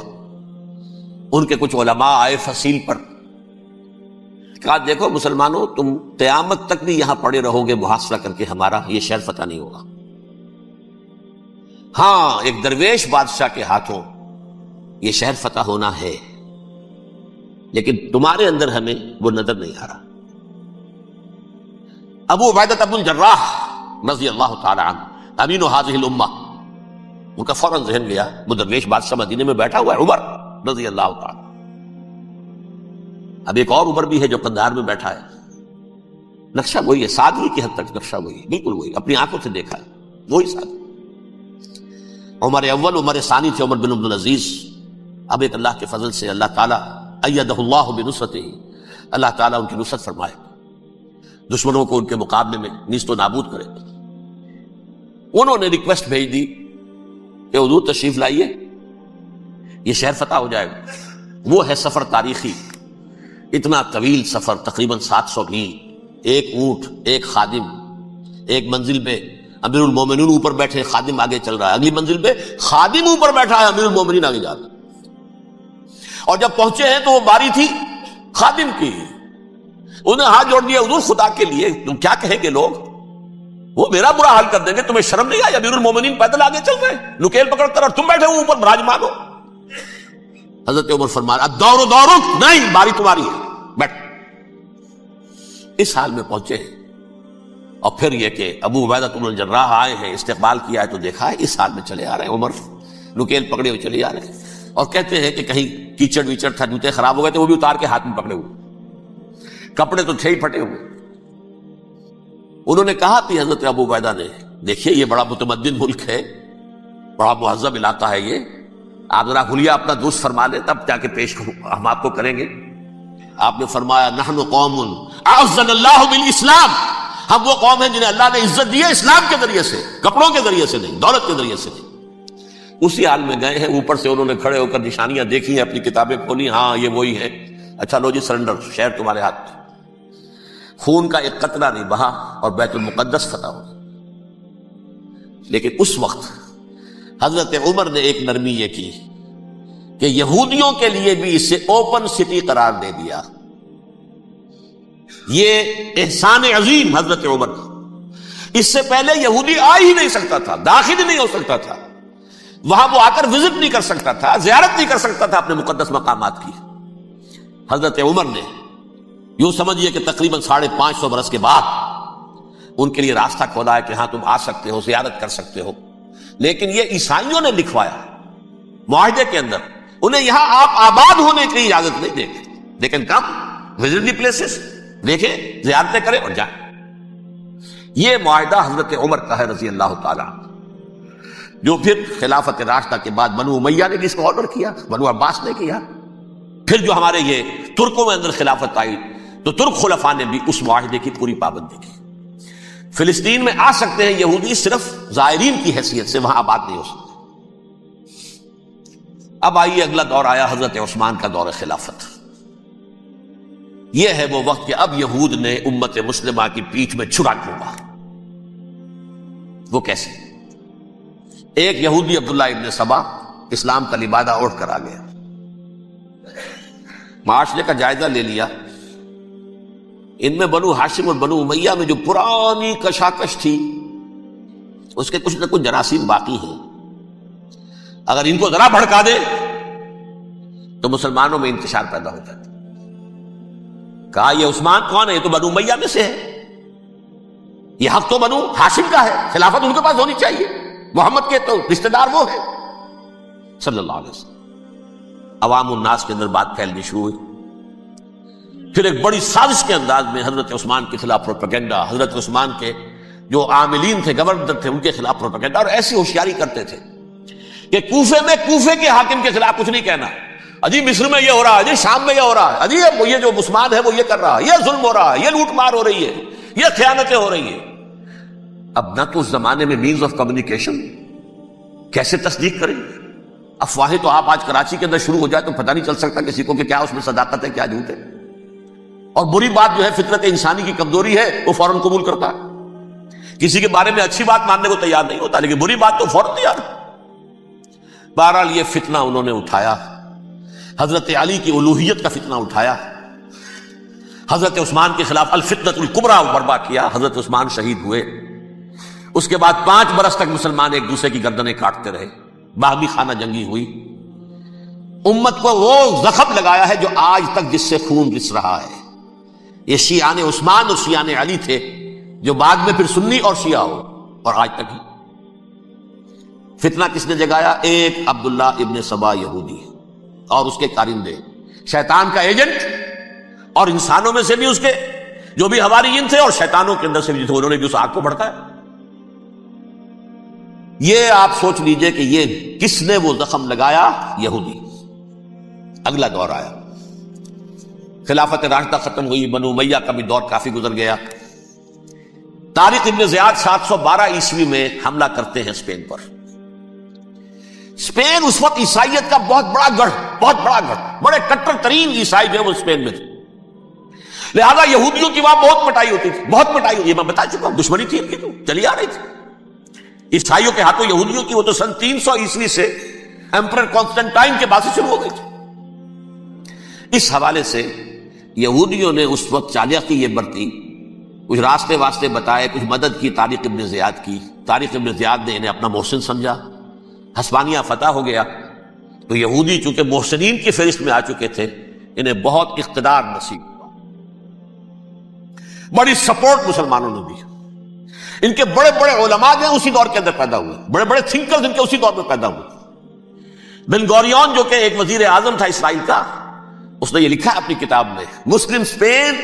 ان کے کچھ علماء آئے فصیل پر، کہا دیکھو مسلمانوں تم قیامت تک بھی یہاں پڑے رہو گے محاصرہ کر کے، ہمارا یہ شہر فتح نہیں ہوگا۔ ہاں ایک درویش بادشاہ کے ہاتھوں یہ شہر فتح ہونا ہے، لیکن تمہارے اندر ہمیں وہ نظر نہیں آ رہا۔ ابو عبیدہ بن الجراح رضی اللہ تعالی عنہ امین هذه الامہ، ان کا فوراً ذہن گیا وہ درویش بادشاہ مدینے میں بیٹھا ہوا ہے عمر رضی اللہ تعالی، اب ایک اور عمر بھی ہے جو قندھار میں بیٹھا ہے، نقشہ وہی ہے، سادگی کی حد تک نقشہ وہی، بالکل وہی، اپنی آنکھوں سے دیکھا ہے وہی سادگی۔ عمر اول عمر ثانی تھے عمر بن عبد العزیز، اب ایک اللہ کے فضل سے اللہ تعالیٰ ایدہ اللہ بنصرتہ، اللہ تعالیٰ ان کی نصرت فرمائے، دشمنوں کو ان کے مقابلے میں نیست و نابود کرے۔ انہوں نے ریکویسٹ بھیج دی کہ حضور تشریف لائیے، یہ شہر فتح ہو جائے گا۔ وہ ہے سفر تاریخی، اتنا طویل سفر، تقریباً 700 میل، ایک اونٹ، ایک خادم، ایک منزل پہ امیر المومنین اوپر بیٹھے، خادم آگے چل رہا ہے، اگلی منزل پہ خادم اوپر بیٹھا ہے، امیر المومنین آگے جا رہا ہے، اور جب پہنچے ہیں تو وہ باری تھی خادم کی، انہیں ہاتھ جوڑ دیا حضور خدا کے لیے تم کیا کہیں گے لوگ، وہ میرا برا حال کر دیں گے، تمہیں شرم نہیں آئی، امیر المومنین پیدل آگے چل رہے ہیں نکیل پکڑ کر، اور تم بیٹھے ہو اوپر براجمان ہو۔ حضرت عمر فرمایا الدور دورک، نہیں باری تمہاری ہے، بیٹھ۔ اس حال میں پہنچے ہیں، اور پھر یہ کہ ابو عبیدہ بن الجراح آئے ہیں، استقبال کیا ہے تو دیکھا ہے اس حال میں چلے آ رہے ہیں، عمر نکیل پکڑے ہوئے چلے آ رہے ہیں، اور کہتے ہیں کہ کہیں کیچڑ ویچڑ تھا، جوتے خراب ہو گئے تھے وہ بھی اتار کے ہاتھ میں پکڑے ہوئے، کپڑے تو تھے ہی پھٹے ہوئے۔ انہوں نے کہا کہ حضرت ابو عبیدہ نے دیکھیے یہ بڑا متمدن ملک ہے، بڑا مہذب علاقہ ہے، یہ آپ ذرا حلیہ اپنا درست فرما لیں تب جا کے پیش ہم آپ کو کریں گے۔ آپ نے فرمایا نحن قوم اعزنا اللہ بالاسلام، ہم وہ قوم ہیں جنہیں اللہ نے عزت دی ہے اسلام کے ذریعے سے، کپڑوں کے ذریعے سے نہیں، دولت کے ذریعے سے نہیں۔ اسی حال میں گئے ہیں، اوپر سے انہوں نے کھڑے ہو کر نشانیاں دیکھی ہیں، اپنی کتابیں کھولی، ہاں یہ وہی ہے، اچھا لو جی سرنڈر، شہر تمہارے ہاتھ میں۔ خون کا ایک قطرہ نہیں بہا اور بیت المقدس فتح ہو۔ لیکن اس وقت حضرت عمر نے ایک نرمی یہ کی کہ یہودیوں کے لیے بھی اسے اوپن سٹی قرار دے دیا. یہ احسان عظیم حضرت عمر کا. اس سے پہلے یہودی آ ہی نہیں سکتا تھا، داخل ہی نہیں ہو سکتا تھا، وہاں وہ آ کر وزٹ نہیں کر سکتا تھا، زیارت نہیں کر سکتا تھا اپنے مقدس مقامات کی. حضرت عمر نے یوں سمجھیے کہ تقریباً 550 برس کے بعد ان کے لیے راستہ کھولا ہے کہ ہاں تم آ سکتے ہو، زیارت کر سکتے ہو. لیکن یہ عیسائیوں نے لکھوایا معاہدے کے اندر، انہیں یہاں آپ آباد ہونے کی اجازت نہیں دیں گے، لیکن کم وزٹ دی پلیسز، دیکھیں زیارتیں کریں اور جائیں. یہ معاہدہ حضرت عمر کا ہے رضی اللہ تعالیٰ، جو پھر خلافت راشدہ کے بعد بنو امیہ نے بھی اس کو آرڈر کیا، بنو عباس نے کیا. پھر جو ہمارے یہ ترکوں میں اندر خلافت آئی تو ترک خلفاء نے بھی اس معاہدے کی پوری پابندی کی. فلسطین میں آ سکتے ہیں یہودی صرف زائرین کی حیثیت سے، وہاں آباد نہیں ہو سکتے. اب آئیے اگلا دور آیا حضرت عثمان کا دور خلافت. یہ ہے وہ وقت کہ اب یہود نے امت مسلمہ کی پیٹھ میں چھرا گھوما. وہ کیسے؟ ایک یہودی عبداللہ ابن سبا اسلام کا لبادہ اوڑھ کر آ گیا، معاشرے کا جائزہ لے لیا. ان میں بنو ہاشم اور بنو امیہ میں جو پرانی کشاکش تھی اس کے کچھ نہ کچھ جراثیم باقی ہیں. اگر ان کو ذرا بھڑکا دے تو مسلمانوں میں انتشار پیدا ہو جاتا. کہا یہ عثمان کون ہے؟ یہ تو بنو امیہ میں سے ہے، یہ حق تو بنو ہاشم کا ہے، خلافت ان کے پاس ہونی چاہیے، محمد کے تو رشتہ دار وہ ہے صلی اللہ علیہ وسلم. عوام الناس کے اندر بات پھیلنی شروع ہوئی. پھر ایک بڑی سازش کے انداز میں حضرت عثمان کے خلاف پروپیگنڈا، حضرت عثمان کے جو عاملین تھے، گورنر تھے، ان کے خلاف پروپیگنڈا، اور ایسی ہوشیاری کرتے تھے کہ کوفے میں کوفے کے حاکم کے خلاف کچھ نہیں کہنا. اجی مصر میں یہ ہو رہا ہے، اجی شام میں یہ ہو رہا ہے، اجی یہ جو عثمان ہے وہ یہ کر رہا ہے، یہ ظلم ہو رہا ہے، یہ لوٹ مار ہو رہی ہے، یہ خیانتیں ہو رہی ہیں. اب نہ تو اس زمانے میں مینز آف کمیونیکیشن، کیسے تصدیق کریں؟ افواہیں تو آپ آج کراچی کے اندر شروع ہو جائے تو پتہ نہیں چل سکتا کسی کو کہ کیا اس میں صداقت ہے، کیا جھوٹ ہے. اور بری بات جو ہے فطرت انسانی کی کمزوری ہے، وہ فوراً قبول کرتا ہے. کسی کے بارے میں اچھی بات ماننے کو تیار نہیں ہوتا، لیکن بری بات تو فوراً تیار. بہرحال یہ فتنہ انہوں نے اٹھایا، حضرت علی کی الوہیت کا فتنہ اٹھایا، حضرت عثمان کے خلاف الفتنۃ الکبریٰ برپا کیا. حضرت عثمان شہید ہوئے. اس کے بعد 5 برس تک مسلمان ایک دوسرے کی گردنیں کاٹتے رہے، باہمی خانہ جنگی ہوئی. امت کو وہ زخم لگایا ہے جو آج تک جس سے خون رس رہا ہے. یہ شیعان عثمان اور شیعان علی تھے، جو بعد میں پھر سنی اور شیعہ ہو، اور آج تک ہی. فتنہ کس نے جگایا؟ ایک عبداللہ ابن سبا یہودی اور اس کے کارندے، شیطان کا ایجنٹ، اور انسانوں میں سے بھی اس کے جو بھی حواریین تھے اور شیطانوں کے اندر سے بھی انہوں نے بھی اس آگ کو بھڑکایا. یہ آپ سوچ لیجئے کہ یہ کس نے وہ زخم لگایا؟ یہودی. اگلا دور آیا، خلافت راشدہ ختم ہوئی، بنو امیہ کا بھی دور کافی گزر گیا. طارق ابن زیاد 712 عیسوی میں حملہ کرتے ہیں اسپین پر. اسپین اس وقت عیسائیت کا بہت بڑا گڑھ، بڑے کٹر ترین عیسائی جو ہے وہ اسپین میں تھے. لہذا یہودیوں کی وہاں بہت پٹائی ہوتی تھی، بہت پٹائی ہوتی. یہ میں بتا چکا ہوں، دشمنی تھی ان کی تو چلی آ رہی تھی عیسائیوں کے ہاتھوں یہودیوں کی. وہ تو سن 300 عیسوی سے ایمپرر کانسٹنٹائن کے بعد سے شروع ہو گئی تھی. اس حوالے سے یہودیوں نے اس وقت چالاکی یہ برتی، کچھ راستے واسطے بتائے، کچھ مدد کی طارق ابن زیاد کی. طارق ابن زیاد نے انہیں اپنا محسن سمجھا. ہسپانیہ فتح ہو گیا تو یہودی چونکہ محسنین کی فہرست میں آ چکے تھے، انہیں بہت اقتدار نصیب ہوا، بڑی سپورٹ مسلمانوں نے دی. ان کے بڑے بڑے علماء جو اسی دور کے اندر پیدا ہوئے، بڑے بڑے تھنکرز ان کے اسی دور میں پیدا ہوئے. بن گوریون جو کہ ایک وزیر اعظم تھا اسرائیل کا، اس نے یہ لکھا ہے اپنی کتاب میں، Muslim Spain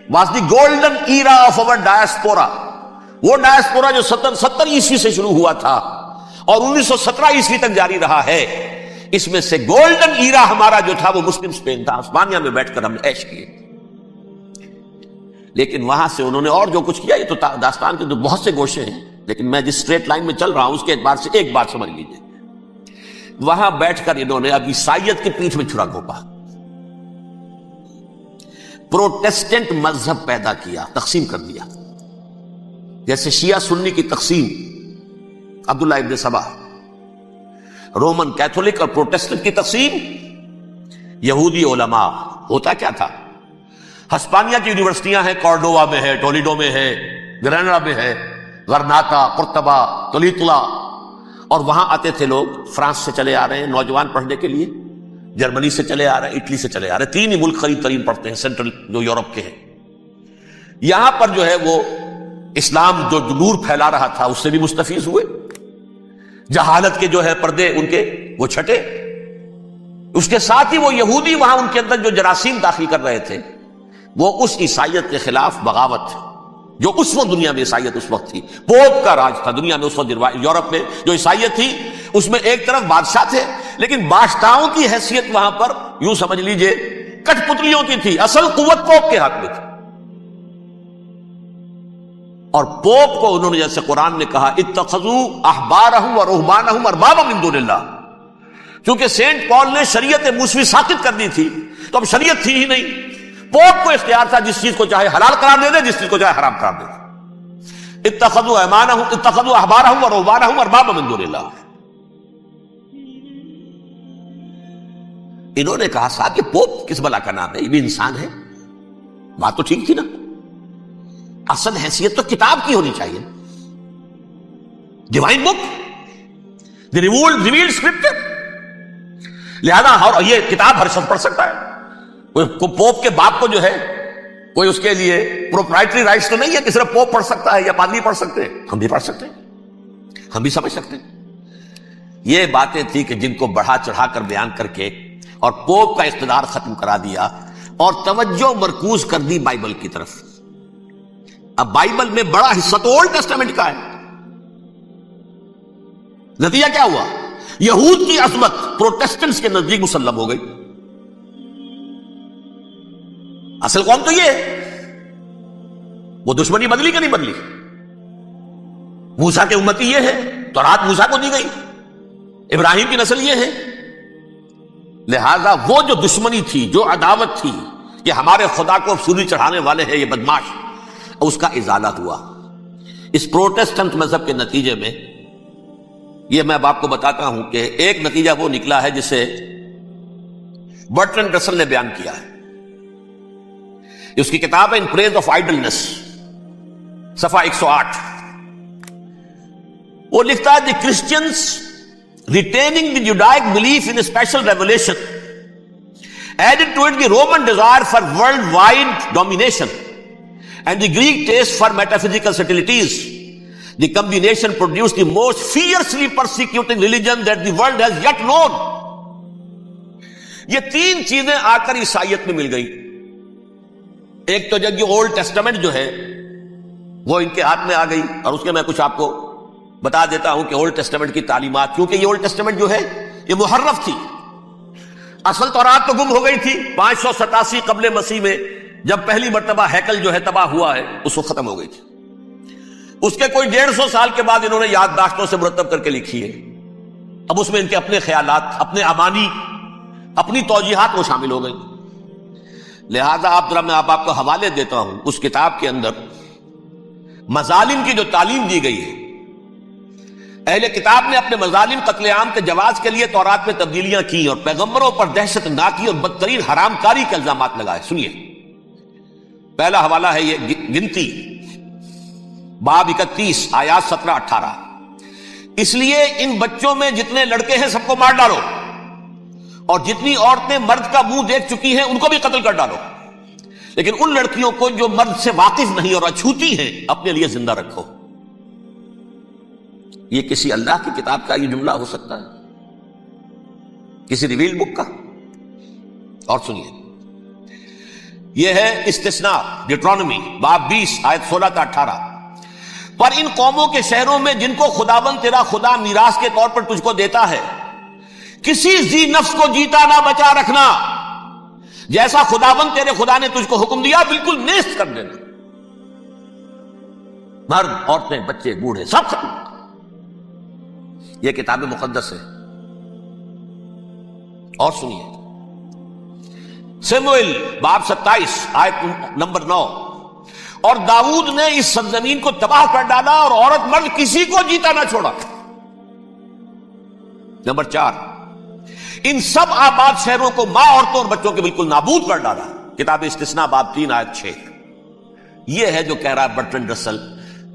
was the golden era of our diaspora. وہ ڈائسپورا جو 70 عیسوی سے شروع ہوا تھا اور 1917 عیسوی تک جاری رہا ہے، اس میں سے گولڈن ایرا ہمارا جو تھا وہ مسلم اسپین تھا. اسپانیہ میں بیٹھ کر ہم نے عیش کیے. لیکن وہاں سے انہوں نے اور جو کچھ کیا، یہ تو داستان کے تو بہت سے گوشے ہیں، لیکن میں جس اسٹریٹ لائن میں چل رہا ہوں اس کے اعتبار سے ایک بات سمجھ لیجیے. وہاں بیٹھ کر انہوں نے اب عیسائیت کی پیٹھ میں چھرا گھونپا، پروٹیسٹنٹ مذہب پیدا کیا، تقسیم کر دیا. جیسے شیعہ سنی کی تقسیم عبداللہ ابن سبا، رومن کیتھولک اور پروٹیسٹنٹ کی تقسیم، یہودی علماء. ہوتا کیا تھا؟ ہسپانیہ کی یونیورسٹیاں ہیں، کارڈووا میں ہے، ٹولیڈو میں ہے، گریناڈا میں ہے، غرناطہ، قرطبہ، تولیتلا، اور وہاں آتے تھے لوگ. فرانس سے چلے آ رہے ہیں نوجوان پڑھنے کے لیے، جرمنی سے چلے آ رہے ہیں، اٹلی سے چلے آ رہے ہیں. 3 ہی ملک قریب ترین پڑھتے ہیں سینٹرل جو یورپ کے ہیں. یہاں پر جو ہے وہ اسلام جو نور پھیلا رہا تھا اس سے بھی مستفیض ہوئے. جہالت کے جو ہے پردے ان کے وہ چھٹے. اس کے ساتھ ہی وہ یہودی وہاں ان کے اندر جو جراثیم داخل کر رہے تھے وہ اس عیسائیت کے خلاف بغاوت، جو اس وقت دنیا میں عیسائیت اس وقت تھی. پوپ کا راج تھا دنیا میں اس وقت. یورپ میں جو عیسائیت تھی اس میں ایک طرف بادشاہ تھے، لیکن بادشاہوں کی حیثیت وہاں پر یوں سمجھ لیجئے کٹ پتلیوں کی تھی. اصل قوت پوپ کے ہاتھ میں تھی. اور پوپ کو انہوں نے جیسے قرآن نے کہا اتخذوا احبارهم ورهبانهم اربابا من دون اللہ، کیونکہ سینٹ پال نے شریعت موسوی ساقط کر دی تھی تو اب شریعت تھی ہی نہیں. پوپ کو اختیار تھا جس چیز کو چاہے حلال قرار دے دے، جس چیز کو چاہے حرام قرار دے دے. اتخذوا احبارهم ورهبانهم اربابا من دون اللہ. انہوں نے کہا صاحب یہ پوپ کس بلا کا نام ہے، یہ بھی انسان ہے. بات تو ٹھیک تھی نا، اصل حیثیت تو کتاب کی ہونی چاہیے، ڈیوائن بک، دی ریویلڈ اسکرپچر. لہذا اور یہ کتاب ہر شخص پڑھ سکتا ہے. کوئی پوپ کے باپ کو جو ہے کوئی اس کے لیے پروپرائٹری رائٹس تو نہیں ہے کہ صرف پوپ پڑھ سکتا ہے یا پادری پڑھ سکتے ہیں. ہم بھی پڑھ سکتے ہیں، ہم بھی سمجھ سکتے ہیں. یہ باتیں تھی کہ جن کو بڑھا چڑھا کر بیان کر کے اور پوپ کا اقتدار ختم کرا دیا اور توجہ مرکوز کر دی بائبل کی طرف. اب بائبل میں بڑا حصہ تو اولڈ ٹیسٹامنٹ کا ہے. نتیجہ کیا ہوا؟ یہود کی عظمت پروٹیسٹنٹس کے نزدیک مسلم ہو گئی. اصل قوم تو یہ ہے. وہ دشمنی بدلی کہ نہیں بدلی؟ موسیٰ کے امتی یہ ہے، تورات موسیٰ کو دی گئی، ابراہیم کی نسل یہ ہے. لہذا وہ جو دشمنی تھی، جو عداوت تھی کہ ہمارے خدا کو سولی چڑھانے والے ہیں یہ بدماش، اس کا ازالہ ہوا. اس پروٹیسٹنٹ مذہب کے نتیجے میں یہ میں آپ کو بتاتا ہوں کہ ایک نتیجہ وہ نکلا ہے جسے برٹرنڈ رسل نے بیان کیا ہے. اس کی کتاب ہے ان پریز آف آئیڈلنس، صفحہ 108. وہ لکھتا ہے دی Christians retaining the Judaic belief in a special revelation added to it the Roman desire for worldwide domination and the Greek taste for metaphysical subtleties. The combination produced the most fiercely persecuting religion that the world has yet known. یہ 3 چیزیں آ کر عیسائیت میں مل گئی. ایک تو جب یہ اولڈ ٹیسٹامنٹ جو ہے وہ ان کے ہاتھ میں آ گئی، اور اس کے میں کچھ آپ کو بتا دیتا ہوں کہ اولڈ ٹیسٹامنٹ کی تعلیمات، کیونکہ یہ اولڈ ٹیسٹامنٹ جو ہے یہ محرف تھی. اصل تورات تو گم ہو گئی تھی 587 قبل مسیح میں، جب پہلی مرتبہ ہیکل جو ہے تباہ ہوا ہے اس وقت ختم ہو گئی تھی. اس کے کوئی 150 سال کے بعد انہوں نے یادداشتوں سے مرتب کر کے لکھی ہے. اب اس میں ان کے اپنے خیالات، اپنے امانی، اپنی توجیحات وہ شامل ہو گئی. لہذا میں آپ کو حوالے دیتا ہوں اس کتاب کے اندر مظالم کی جو تعلیم دی گئی ہے. اہل کتاب نے اپنے مظالم قتل عام کے جواز کے لیے تورات میں تبدیلیاں کی اور پیغمبروں پر دہشت ناکی اور بدترین حرام کاری کے الزامات لگائے. سنیے، پہلا حوالہ ہے یہ گنتی باب 31 آیات 17-18. اس لیے ان بچوں میں جتنے لڑکے ہیں سب کو مار ڈالو، اور جتنی عورتیں مرد کا منہ دیکھ چکی ہیں ان کو بھی قتل کر ڈالو، لیکن ان لڑکیوں کو جو مرد سے واقف نہیں اور اچھوتی ہیں اپنے لیے زندہ رکھو. یہ کسی اللہ کی کتاب کا یہ جملہ ہو سکتا ہے؟ کسی ریویل بک کا؟ اور سنیے، یہ ہے استثناء ڈیوٹرانومی باب 20 آیت 16-18. پر ان قوموں کے شہروں میں جن کو خداوند تیرا خدا میراث کے طور پر تجھ کو دیتا ہے، کسی ذی نفس کو جیتا نہ بچا رکھنا. جیسا خداوند تیرے خدا نے تجھ کو حکم دیا بالکل نیست کر دینا. مرد، عورتیں، بچے، بوڑھے سب ختم. یہ کتاب مقدس ہے. اور سنیے، سموئیل باب 27 آیت نمبر 9. اور داؤد نے اس سرزمین کو تباہ کر ڈالا اور عورت مرد کسی کو جیتا نہ چھوڑا. نمبر 4، ان سب آباد شہروں کو ماں، عورتوں اور بچوں کے بالکل نابود کر ڈالا. کتاب استثناء باب 3 آیت 6. یہ ہے جو کہہ رہا ہے برٹرنڈ رسل.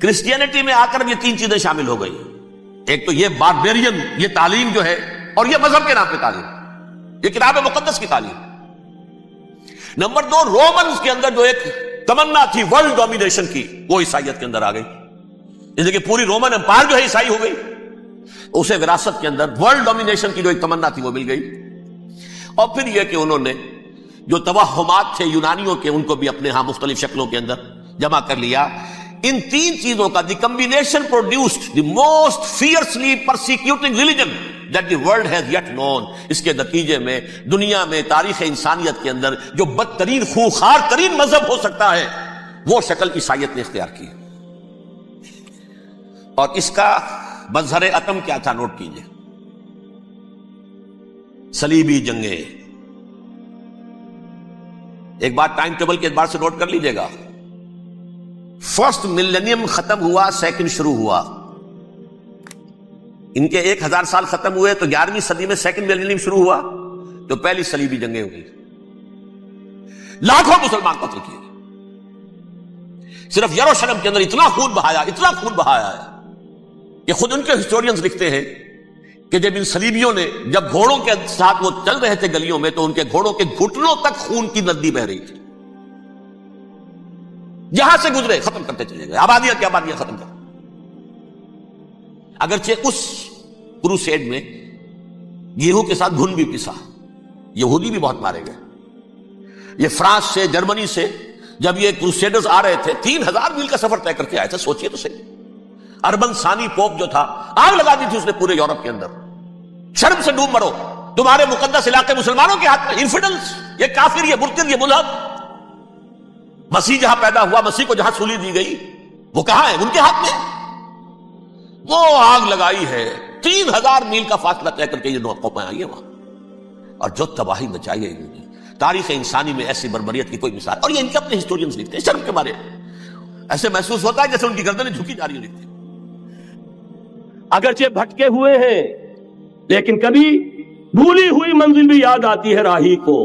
کرسچینٹی میں آ کر یہ 3 چیزیں شامل ہو گئی. ایک تو یہ باربیرین، یہ تعلیم جو ہے، اور یہ مذہب کے نام پہ تعلیم، یہ کتاب مقدس کی تعلیم. نمبر 2، رومنز کے اندر جو ایک تمنا تھی ورلڈ ڈومینیشن کی، وہ عیسائیت کے اندر آ گئی. اس لیے کہ پوری رومن امپائر جو ہے عیسائی ہو گئی. اسے وراثت کے اندر ورلڈ ڈومینیشن کی جو ایک تمنا تھی وہ مل گئی. اور پھر یہ کہ انہوں نے جو توہمات تھے یونانیوں کے، ان کو بھی اپنے ہاں مختلف شکلوں کے اندر جمع کر لیا. ان 3 چیزوں کا the combination produced the most fiercely persecuting religion that the world has yet known. اس کے نتیجے میں دنیا میں تاریخ انسانیت کے اندر جو بدترین خوخار ترین مذہب ہو سکتا ہے وہ شکل عیسائیت نے اختیار کی. اور اس کا مظہر اتم کیا تھا؟ نوٹ کیجئے، صلیبی جنگیں. ایک بات ٹائم ٹیبل کے اعتبار سے نوٹ کر لیجئے گا. فرسٹ ملینیم ختم ہوا، سیکنڈ شروع ہوا. ان کے 1000 سال ختم ہوئے تو 11ویں صدی میں سیکنڈ ملینیم شروع ہوا تو پہلی صلیبی جنگیں ہوئی. لاکھوں مسلمان قتل کیے. صرف یروشلم کے اندر اتنا خون بہایا ہے کہ خود ان کے ہسٹورینز لکھتے ہیں کہ جب ان صلیبیوں نے، جب گھوڑوں کے ساتھ وہ چل رہے تھے گلیوں میں، تو ان کے گھوڑوں کے گھٹنوں تک خون کی ندی بہ رہی تھی. جہاں سے گزرے ختم کرتے چلے گئے، آبادیاں کی آبادیاں ختم کر. اگرچہ اس کروسیڈ میں گیہوں کے ساتھ گھن بھی پسا، یہودی بھی بہت مارے گئے. یہ فرانس سے، جرمنی سے جب یہ کروسیڈرز آ رہے تھے 3000 میل کا سفر طے کر کے آئے تھے. سوچئے تو صحیح. اربن ثانی پوپ جو تھا، آگ لگا دی تھی اس نے پورے یورپ کے اندر. شرم سے ڈوب مرو، تمہارے مقدس علاقے مسلمانوں کے ہاتھ میں. انفیڈلز، یہ کافر، یہ مرتد، یہ ملحد. مسیح جہاں پیدا ہوا، مسیح کو جہاں سولی دی گئی، وہ کہاں ہے؟ ان کے ہاتھ میں. وہ آگ لگائی ہے، 3000 میل کا فاصلہ طے کر کے یہ قومیں آئی ہیں وہاں. اور جو تباہی مچائی ہے انہوں نے، تاریخ انسانی میں ایسی بربریت کی کوئی مثال. اور یہ ان کے اپنے ہسٹورینز لکھتے ہیں. شرم کے بارے ایسے محسوس ہوتا ہے جیسے ان کی گردنیں جھکی جا رہی ہیں. لکھتے اگرچہ بھٹکے ہوئے ہیں لیکن کبھی بھولی ہوئی منزل بھی یاد آتی ہے راہی کو،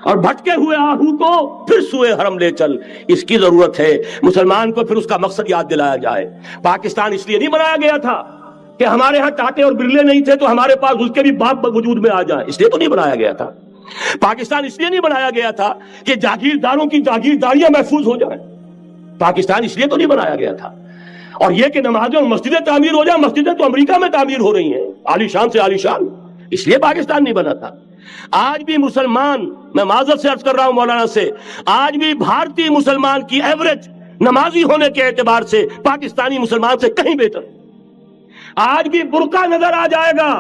اور بھٹکے ہوئے آہو کو پھر سوئے حرم لے چل. اس کی ضرورت ہے مسلمان کو پھر اس کا مقصد یاد دلایا جائے. پاکستان اس لیے نہیں بنایا گیا تھا کہ ہمارے ہاں ٹاٹے اور برلے نہیں تھے تو ہمارے پاس اس کے بھی باپ وجود میں آ جائیں. اس لیے تو نہیں بنایا گیا تھا. پاکستان اس لیے نہیں بنایا گیا تھا کہ جاگیرداروں کی جاگیرداریاں محفوظ ہو جائیں. پاکستان اس لیے تو نہیں بنایا گیا تھا. اور یہ کہ نمازیں اور مسجدیں تعمیر ہو جائیں، مسجدیں تو امریکہ میں تعمیر ہو رہی ہیں عالی شان سے عالی شان. اس لیے پاکستان نہیں بنا تھا. آج بھی مسلمان، میں معذرت سے عرض کر رہا ہوں مولانا سے، آج بھی بھارتی مسلمان کی ایوریج نمازی ہونے کے اعتبار سے پاکستانی مسلمان سے کہیں بہتر. آج بھی برقع نظر آ جائے گا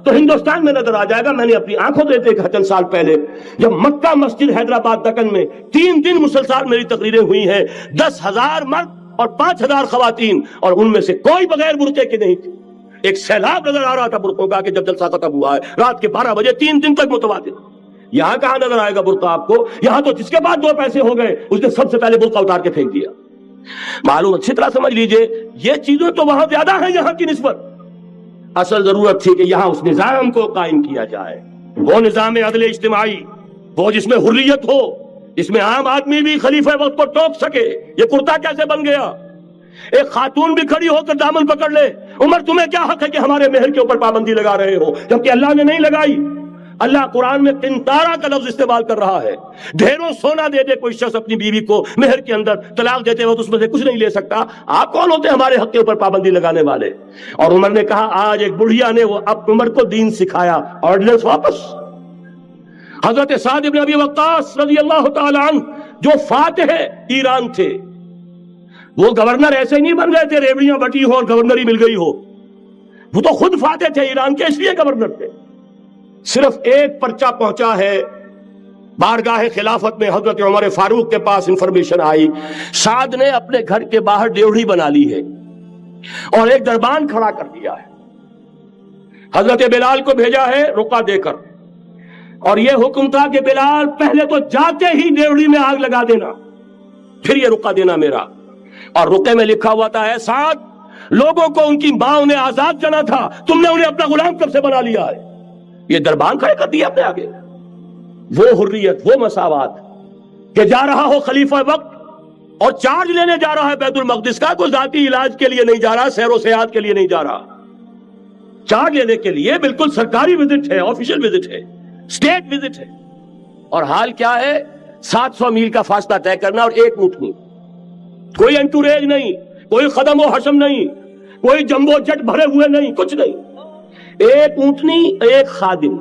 تو ہندوستان میں نظر آ جائے گا. میں نے اپنی آنکھوں سے دیکھا چند سال پہلے جب مکہ مسجد حیدرآباد دکن میں 3 دن مسلسل میری تقریریں ہوئی ہیں، 10,000 مرد اور 5,000 خواتین، اور ان میں سے کوئی بغیر برقعے کے نہیں تھی. ایک سیلاب نظر آ رہا تھا برقعوں کا کہ جب جلسہ ختم ہوا ہے رات کے 12 بجے 3 دن تک متواتر. یہاں کہاں نظر آئے گا برقع آپ کو؟ یہاں تو جس کے بعد 2 پیسے ہو گئے اس نے سب سے پہلے برقع اتار کے پھینک دیا. معلوم اچھی طرح سمجھ لیجئے یہ چیزیں تو وہاں زیادہ ہیں یہاں کی نسبت. اصل ضرورت تھی کہ یہاں اس نظام کو قائم کیا جائے، وہ نظام عدل اجتماعی، وہ جس میں حریت ہو، جس میں عام آدمی بھی خلیفہ وقت کو ٹوک سکے. یہ کرتا کیسے بن گیا؟ ایک خاتون بھی کھڑی ہو کر دامن پکڑ لے، عمر تمہیں کیا حق ہے کہ ہمارے مہر کے اوپر پابندی لگا رہے ہو؟ جبکہ اللہ نے نہیں لگائی. اللہ قرآن میں قنطارہ کا لفظ استعمال کر رہا ہے. ڈھیروں سونا دے دے کوئی شخص اپنی بیوی کو مہر کے اندر، طلاق دیتے وقت اس میں سے کچھ نہیں لے سکتا. آپ کون ہوتے ہیں ہمارے حق کے اوپر پابندی لگانے والے؟ اور عمر نے کہا، آج ایک بڑھیا نے وہ اب عمر کو دین سکھایا، آرڈیننس واپس. حضرت سعد بن ابی وقاص رضی اللہ تعالی عنہ جو فاتح ایران تھے، وہ گورنر ایسے نہیں بن گئے تھے ریوڑیاں بٹی ہو اور گورنر ہی مل گئی ہو. وہ تو خود فاتح تھے ایران کے، اس لیے گورنر تھے. صرف ایک پرچہ پہنچا ہے بارگاہ خلافت میں، حضرت عمر فاروق کے پاس انفارمیشن آئی سعد نے اپنے گھر کے باہر ڈیوڑی بنا لی ہے اور ایک دربان کھڑا کر دیا ہے. حضرت بلال کو بھیجا ہے رقعہ دے کر، اور یہ حکم تھا کہ بلال پہلے تو جاتے ہی ڈیوڑی میں آگ لگا دینا، پھر یہ رقعہ دینا میرا. اور رقعے میں لکھا ہوا تھا، ہے سعد لوگوں کو ان کی ماں نے آزاد جانا تھا، تم نے انہیں اپنا غلام کب سے بنا لیا ہے؟ یہ دربان کھڑے کر دیا اپنے آگے۔ وہ حریت، وہ مساوات کہ جا رہا ہو خلیفہ وقت اور چارج لینے جا رہا ہے بیت المقدس کا، کوئی ذاتی علاج کے لیے نہیں جا رہا، سیر و سیاحت کے لیے نہیں جا رہا، چارج لینے کے لیے بالکل سرکاری وزٹ ہے، آفیشل وزٹ ہے، اسٹیٹ وزٹ ہے۔ اور حال کیا ہے؟ 700 میل کا فاصلہ طے کرنا اور ایک اونٹنی، کوئی انٹوریج نہیں، کوئی خدم و حشم نہیں، کوئی جمبو جٹ بھرے ہوئے نہیں، کچھ نہیں، ایک اونٹنی، ایک خادم۔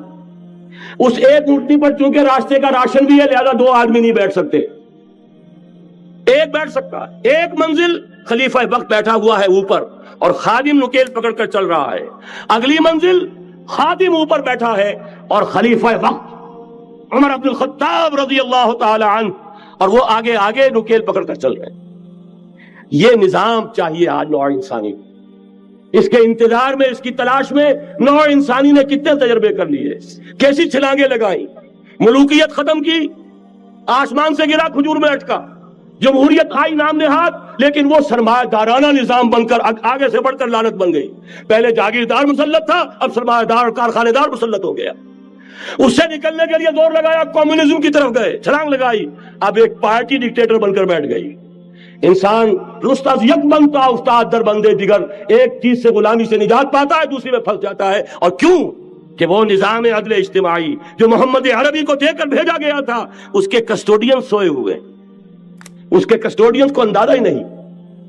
اس ایک اونٹنی پر چونکہ راستے کا راشن بھی ہے، لہذا 2 آدمی نہیں بیٹھ سکتے، ایک بیٹھ سکتا ہے۔ ایک منزل خلیفہ وقت بیٹھا ہوا ہے اوپر اور خادم نکیل پکڑ کر چل رہا ہے، اگلی منزل خادم اوپر بیٹھا ہے اور خلیفہ وقت عمر بن الخطاب رضی اللہ تعالی عنہ اور وہ آگے آگے نکیل پکڑ کر چل رہے ہیں۔ یہ نظام چاہیے آج نوع انسانی کو۔ اس کے انتظار میں، اس کی تلاش میں نوع انسانی نے کتنے تجربے کر لیے، کیسی چھلانگیں لگائیں، ملوکیت ختم کی، آسمان سے گرا کھجور میں اٹکا، جمہوریت آئی نام نہاد، لیکن وہ سرمایہ دارانہ نظام بن کر آگے سے بڑھ کر لعنت بن گئی۔ پہلے جاگیردار مسلط تھا، اب سرمایہ دار اور کارخانے دار مسلط ہو گیا۔ اس سے نکلنے کے لیے زور لگایا، کمیونزم کی طرف گئے، چھلانگ لگائی، اب ایک پارٹی ڈکٹیٹر بن کر بیٹھ گئی۔ انسان رست از یک بنتا افتاد در بندے دیگر، ایک چیز سے غلامی سے نجات پاتا ہے، دوسری میں پھنس جاتا ہے۔ اور کیوں؟ کہ وہ نظام عدل اجتماعی جو محمد عربی کو دے کر بھیجا گیا تھا، اس کے کسٹوڈین سوئے ہوئے، اس کے کسٹوڈین کو اندازہ ہی نہیں۔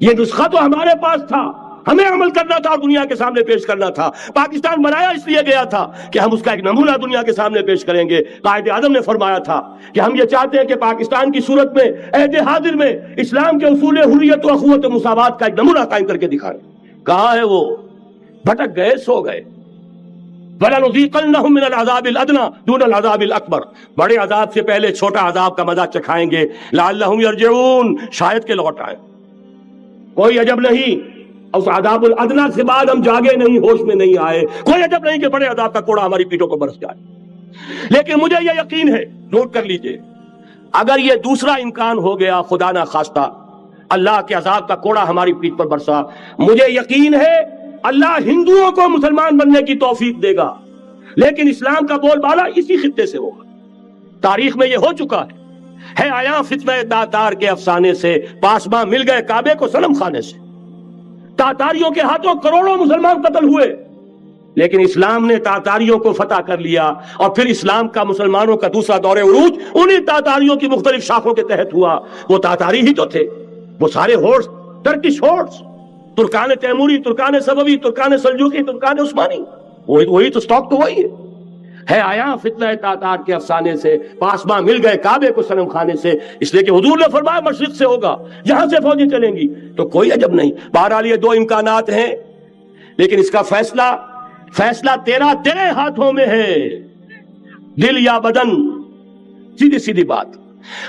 یہ نسخہ تو ہمارے پاس تھا، ہمیں عمل کرنا تھا اور دنیا کے سامنے پیش کرنا تھا۔ پاکستان بنایا اس لیے گیا تھا کہ ہم اس کا ایک نمونہ دنیا کے سامنے پیش کریں گے۔ قائد اعظم نے فرمایا تھا کہ ہم یہ چاہتے ہیں کہ پاکستان کی صورت میں، عہد حاضر میں، اسلام کے اصول حریت و اخوت و مساوات کا ایک نمونہ قائم کر کے دکھائیں۔ کہاں ہے وہ؟ بھٹک گئے، سو گئے۔ وَلَنُذِيقَنَّهُم مِّنَ الْعَذَابِ الْأَدْنَىٰ دُونَ الْعَذَابِ الْأَكْبَرِ، بڑے عذاب سے پہلے چھوٹا عذاب کا مزہ چکھائیں گے، لَعَلَّهُمْ يَرْجِعُونَ، شاید کہ لوٹ آئیں۔ کوئی عجب نہیں اس عذاب الادنیٰ سے بعد ہم جاگے نہیں، ہوش میں نہیں آئے، کوئی عجب نہیں کہ بڑے عذاب کا کوڑا ہماری پیٹوں پر برس جائے۔ لیکن مجھے یہ یقین ہے، نوٹ کر لیجئے، اگر یہ دوسرا امکان ہو گیا، خدا نہ خواستہ اللہ کے عذاب کا کوڑا ہماری پیٹ پر برسا، مجھے یقین ہے اللہ ہندوؤں کو مسلمان بننے کی توفیق دے گا، لیکن اسلام کا بول بالا اسی خطے سے ہوگا۔ تاریخ میں یہ ہو چکا ہے آیا فتنہ تاتار کے افسانے سے، پاسباں مل گئے کعبے کو صنم خانے سے، تاتاریوں کے ہاتھوں کروڑوں مسلمان قتل ہوئے، لیکن اسلام نے تاتاریوں کو فتح کر لیا، اور پھر اسلام کا مسلمانوں کا دوسرا دور عروج انہی تاتاریوں کی مختلف شاخوں کے تحت ہوا۔ وہ تاتاری ہی تو تھے، وہ سارے ہورس، ٹرکش ہورس، ترکان تیموری، ترکان سبوی، ترکان سلجوقی، ترکان عثمانی، وہی تو سٹاک تو وہی ہے آیا فتنہ تاتار کے افسانے سے، پاسباں مل گئے کعبے کو صنم خانے سے، اس لیے کہ حضور نے فرمایا مشرق سے ہوگا، جہاں سے فوجیں چلیں گی، تو کوئی عجب نہیں۔ بہرحال یہ 2 امکانات ہیں، لیکن اس کا فیصلہ تیرے ہاتھوں میں ہے، دل یا بدن، سیدھی سیدھی بات۔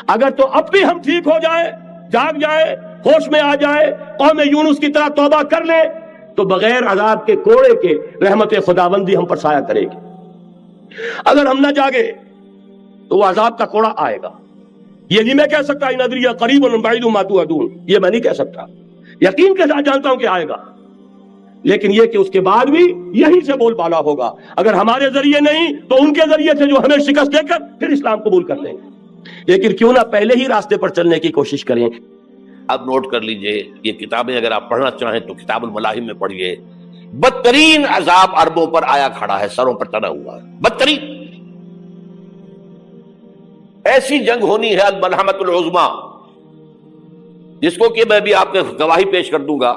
اگر تو اب بھی ہم ٹھیک ہو جائیں، جاگ جائے، ہوش میں آ جائے، قوم یونس کی طرح توبہ کر لے، تو بغیر عذاب کے کوڑے کے رحمت خداوندی ہم پر سایہ کرے گی۔ اگر ہم نہ جاگے تو وہ عذاب کا کوڑا آئے گا۔ یہ نہیں میں کہہ سکتا ان ادری قریب بعید ما توعدون، یہ میں نہیں کہہ سکتا، یقین کے ساتھ جانتا ہوں کہ آئے گا، لیکن یہ کہ اس کے بعد بھی یہی سے بول بالا ہوگا۔ اگر ہمارے ذریعے نہیں تو ان کے ذریعے سے، جو ہمیں شکست دے کر پھر اسلام قبول کر لیں گے۔ لیکن کیوں نہ پہلے ہی راستے پر چلنے کی کوشش کریں۔ اب نوٹ کر لیجئے، یہ کتابیں اگر آپ پڑھنا چاہیں تو کتاب الملاحم میں پڑھیے۔ بدترین عذاب عربوں پر آیا کھڑا ہے، سروں پر چڑھا ہوا ہے، بدترین ایسی جنگ ہونی ہے، الملحمۃ العظمیٰ، جس کو کہ میں بھی آپ کو گواہی پیش کر دوں گا،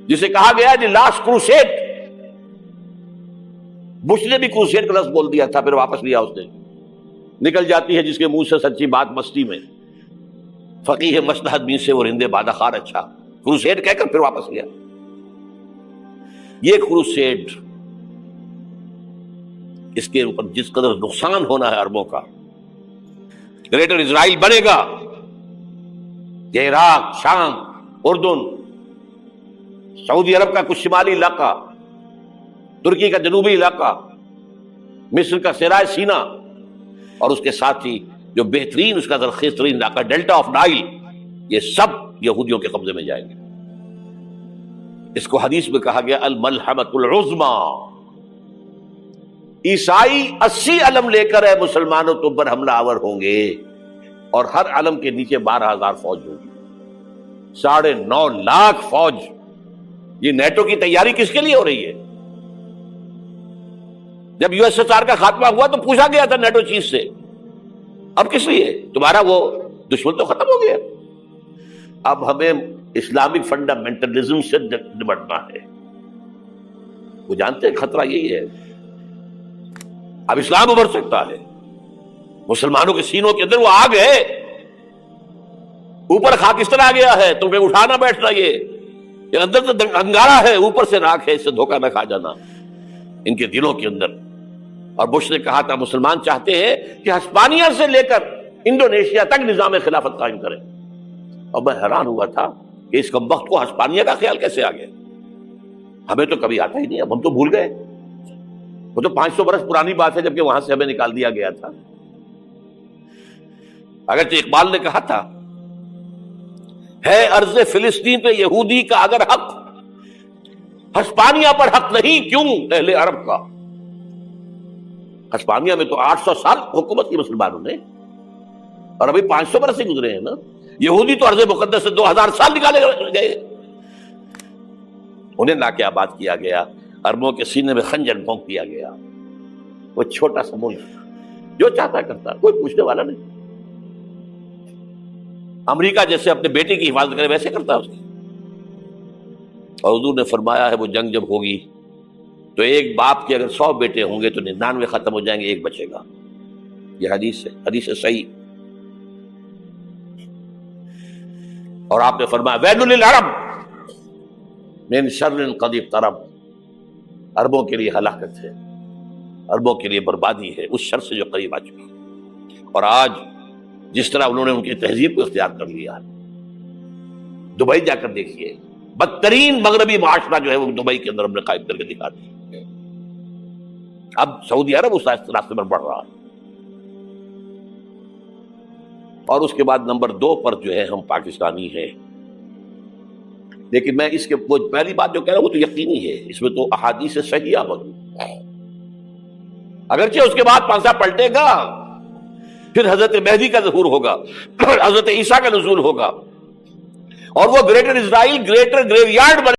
جسے کہا گیا دی لاسٹ کروسیڈ۔ بش نے بھی کروسیڈ کا لفظ بول دیا تھا، پھر واپس لیا اس نے۔ نکل جاتی ہے جس کے منہ سے سچی بات مستی میں، فقیہ مصلحت میں سے وہ رندے بادہ خار، اچھا کروسیڈ کہہ کر پھر واپس لیا۔ یہ کروسیڈ، اس کے اوپر جس قدر نقصان ہونا ہے عربوں کا، گریٹر اسرائیل بنے گا، یہ عراق، شام، اردن، سعودی عرب کا کچھ شمالی علاقہ، ترکی کا جنوبی علاقہ، مصر کا صحرائے سینا، اور اس کے ساتھ ہی جو بہترین اس کا زرخیز ترین علاقہ ڈیلٹا آف نائل، یہ سب یہودیوں کے قبضے میں جائیں گے۔ اس کو حدیث میں کہا گیا الملحمۃ العظمی. عیسائی 80 علم لے کر ہے مسلمانوں تو پر حملہ آور ہوں گے، اور ہر علم کے نیچے 12,000 فوج ہوگی. 9.5 لاکھ فوج. یہ نیٹو کی تیاری کس کے لیے ہو رہی ہے؟ جب یو ایس ایس آر کا خاتمہ ہوا تو پوچھا گیا تھا نیٹو چیف سے، اب کس لیے؟ تمہارا وہ دشمن تو ختم ہو گیا، اب ہمیں اسلامک فنڈامنٹلزم سے نمٹنا ہے. وہ جانتے ہیں خطرہ یہی ہے. اب اسلام ابھر سکتا ہے. مسلمانوں کے سینوں کے اندر وہ آگ ہے، اوپر خاکستر آ گیا ہے، تمہیں اٹھانا بیٹھنا. یہ اندر تو انگارہ ہے، اوپر سے راکھ ہے، اس سے دھوکہ نہ کھا جانا ان کے دلوں کے اندر. اور بش نے کہا تھا مسلمان چاہتے ہیں کہ ہسپانیہ سے لے کر انڈونیشیا تک نظام خلافت قائم کریں. اور میں حیران ہوا تھا کہ اس کم وقت کو ہسپانیہ کا خیال کیسے آ گیا. ہمیں تو کبھی آتا ہی نہیں، اب ہم تو بھول گئے. وہ تو 500 برس پرانی بات ہے جبکہ وہاں سے ہمیں نکال دیا گیا تھا. اگرچہ اقبال نے کہا تھا ہے ارض فلسطین پہ یہودی کا اگر حق، ہسپانیہ پر حق نہیں کیوں اہل عرب کا. ہسپانیہ میں تو 800 سال حکومت کی مسلمانوں نے، اور ابھی 500 برس سے گزرے ہیں نا. یہودی تو ارض مقدس سے 2000 سال نکالے گئے. انہیں لا کے آباد کیا گیا، عربوں کے سینے میں خنجر بھونک دیا گیا. وہ چھوٹا سا ملک جو چاہتا کرتا، کوئی پوچھنے والا نہیں. امریکہ جیسے اپنے بیٹے کی حفاظت کرے ویسے کرتا اس کی. اور حضور نے فرمایا ہے وہ جنگ جب ہوگی تو ایک باپ کے اگر 100 بیٹے ہوں گے تو 99 ختم ہو جائیں گے، ایک بچے گا. یہ حدیث ہے، حدیث صحیح. اور آپ نے فرمایا ویل للعرب من شر قد اقترب. عربوں کے لیے ہلاکت ہے، عربوں کے لیے بربادی ہے اس شر سے جو قریب آ چکی. اور آج جس طرح انہوں نے ان کی تہذیب کو اختیار کر لیا، دبئی جا کر دیکھیے، بدترین مغربی معاشرہ جو ہے وہ دبئی کے اندر ہم نے قائم کر کے دکھا دیا. اب سعودی عرب اس راستے پر بڑھ رہا ہے. اور اس کے بعد نمبر 2 پر جو ہے ہم پاکستانی ہیں. لیکن میں اس کے پہلی بات جو کہہ رہا ہوں وہ تو یقینی ہے، اس میں تو احادیث صحیحہ موجود ہے. اگرچہ اس کے بعد پانسا پلٹے گا، پھر حضرت مہدی کا ظہور ہوگا، حضرت عیسیٰ کا نزول ہوگا، اور وہ گریٹر اسرائیل گریٹر گریو یارڈ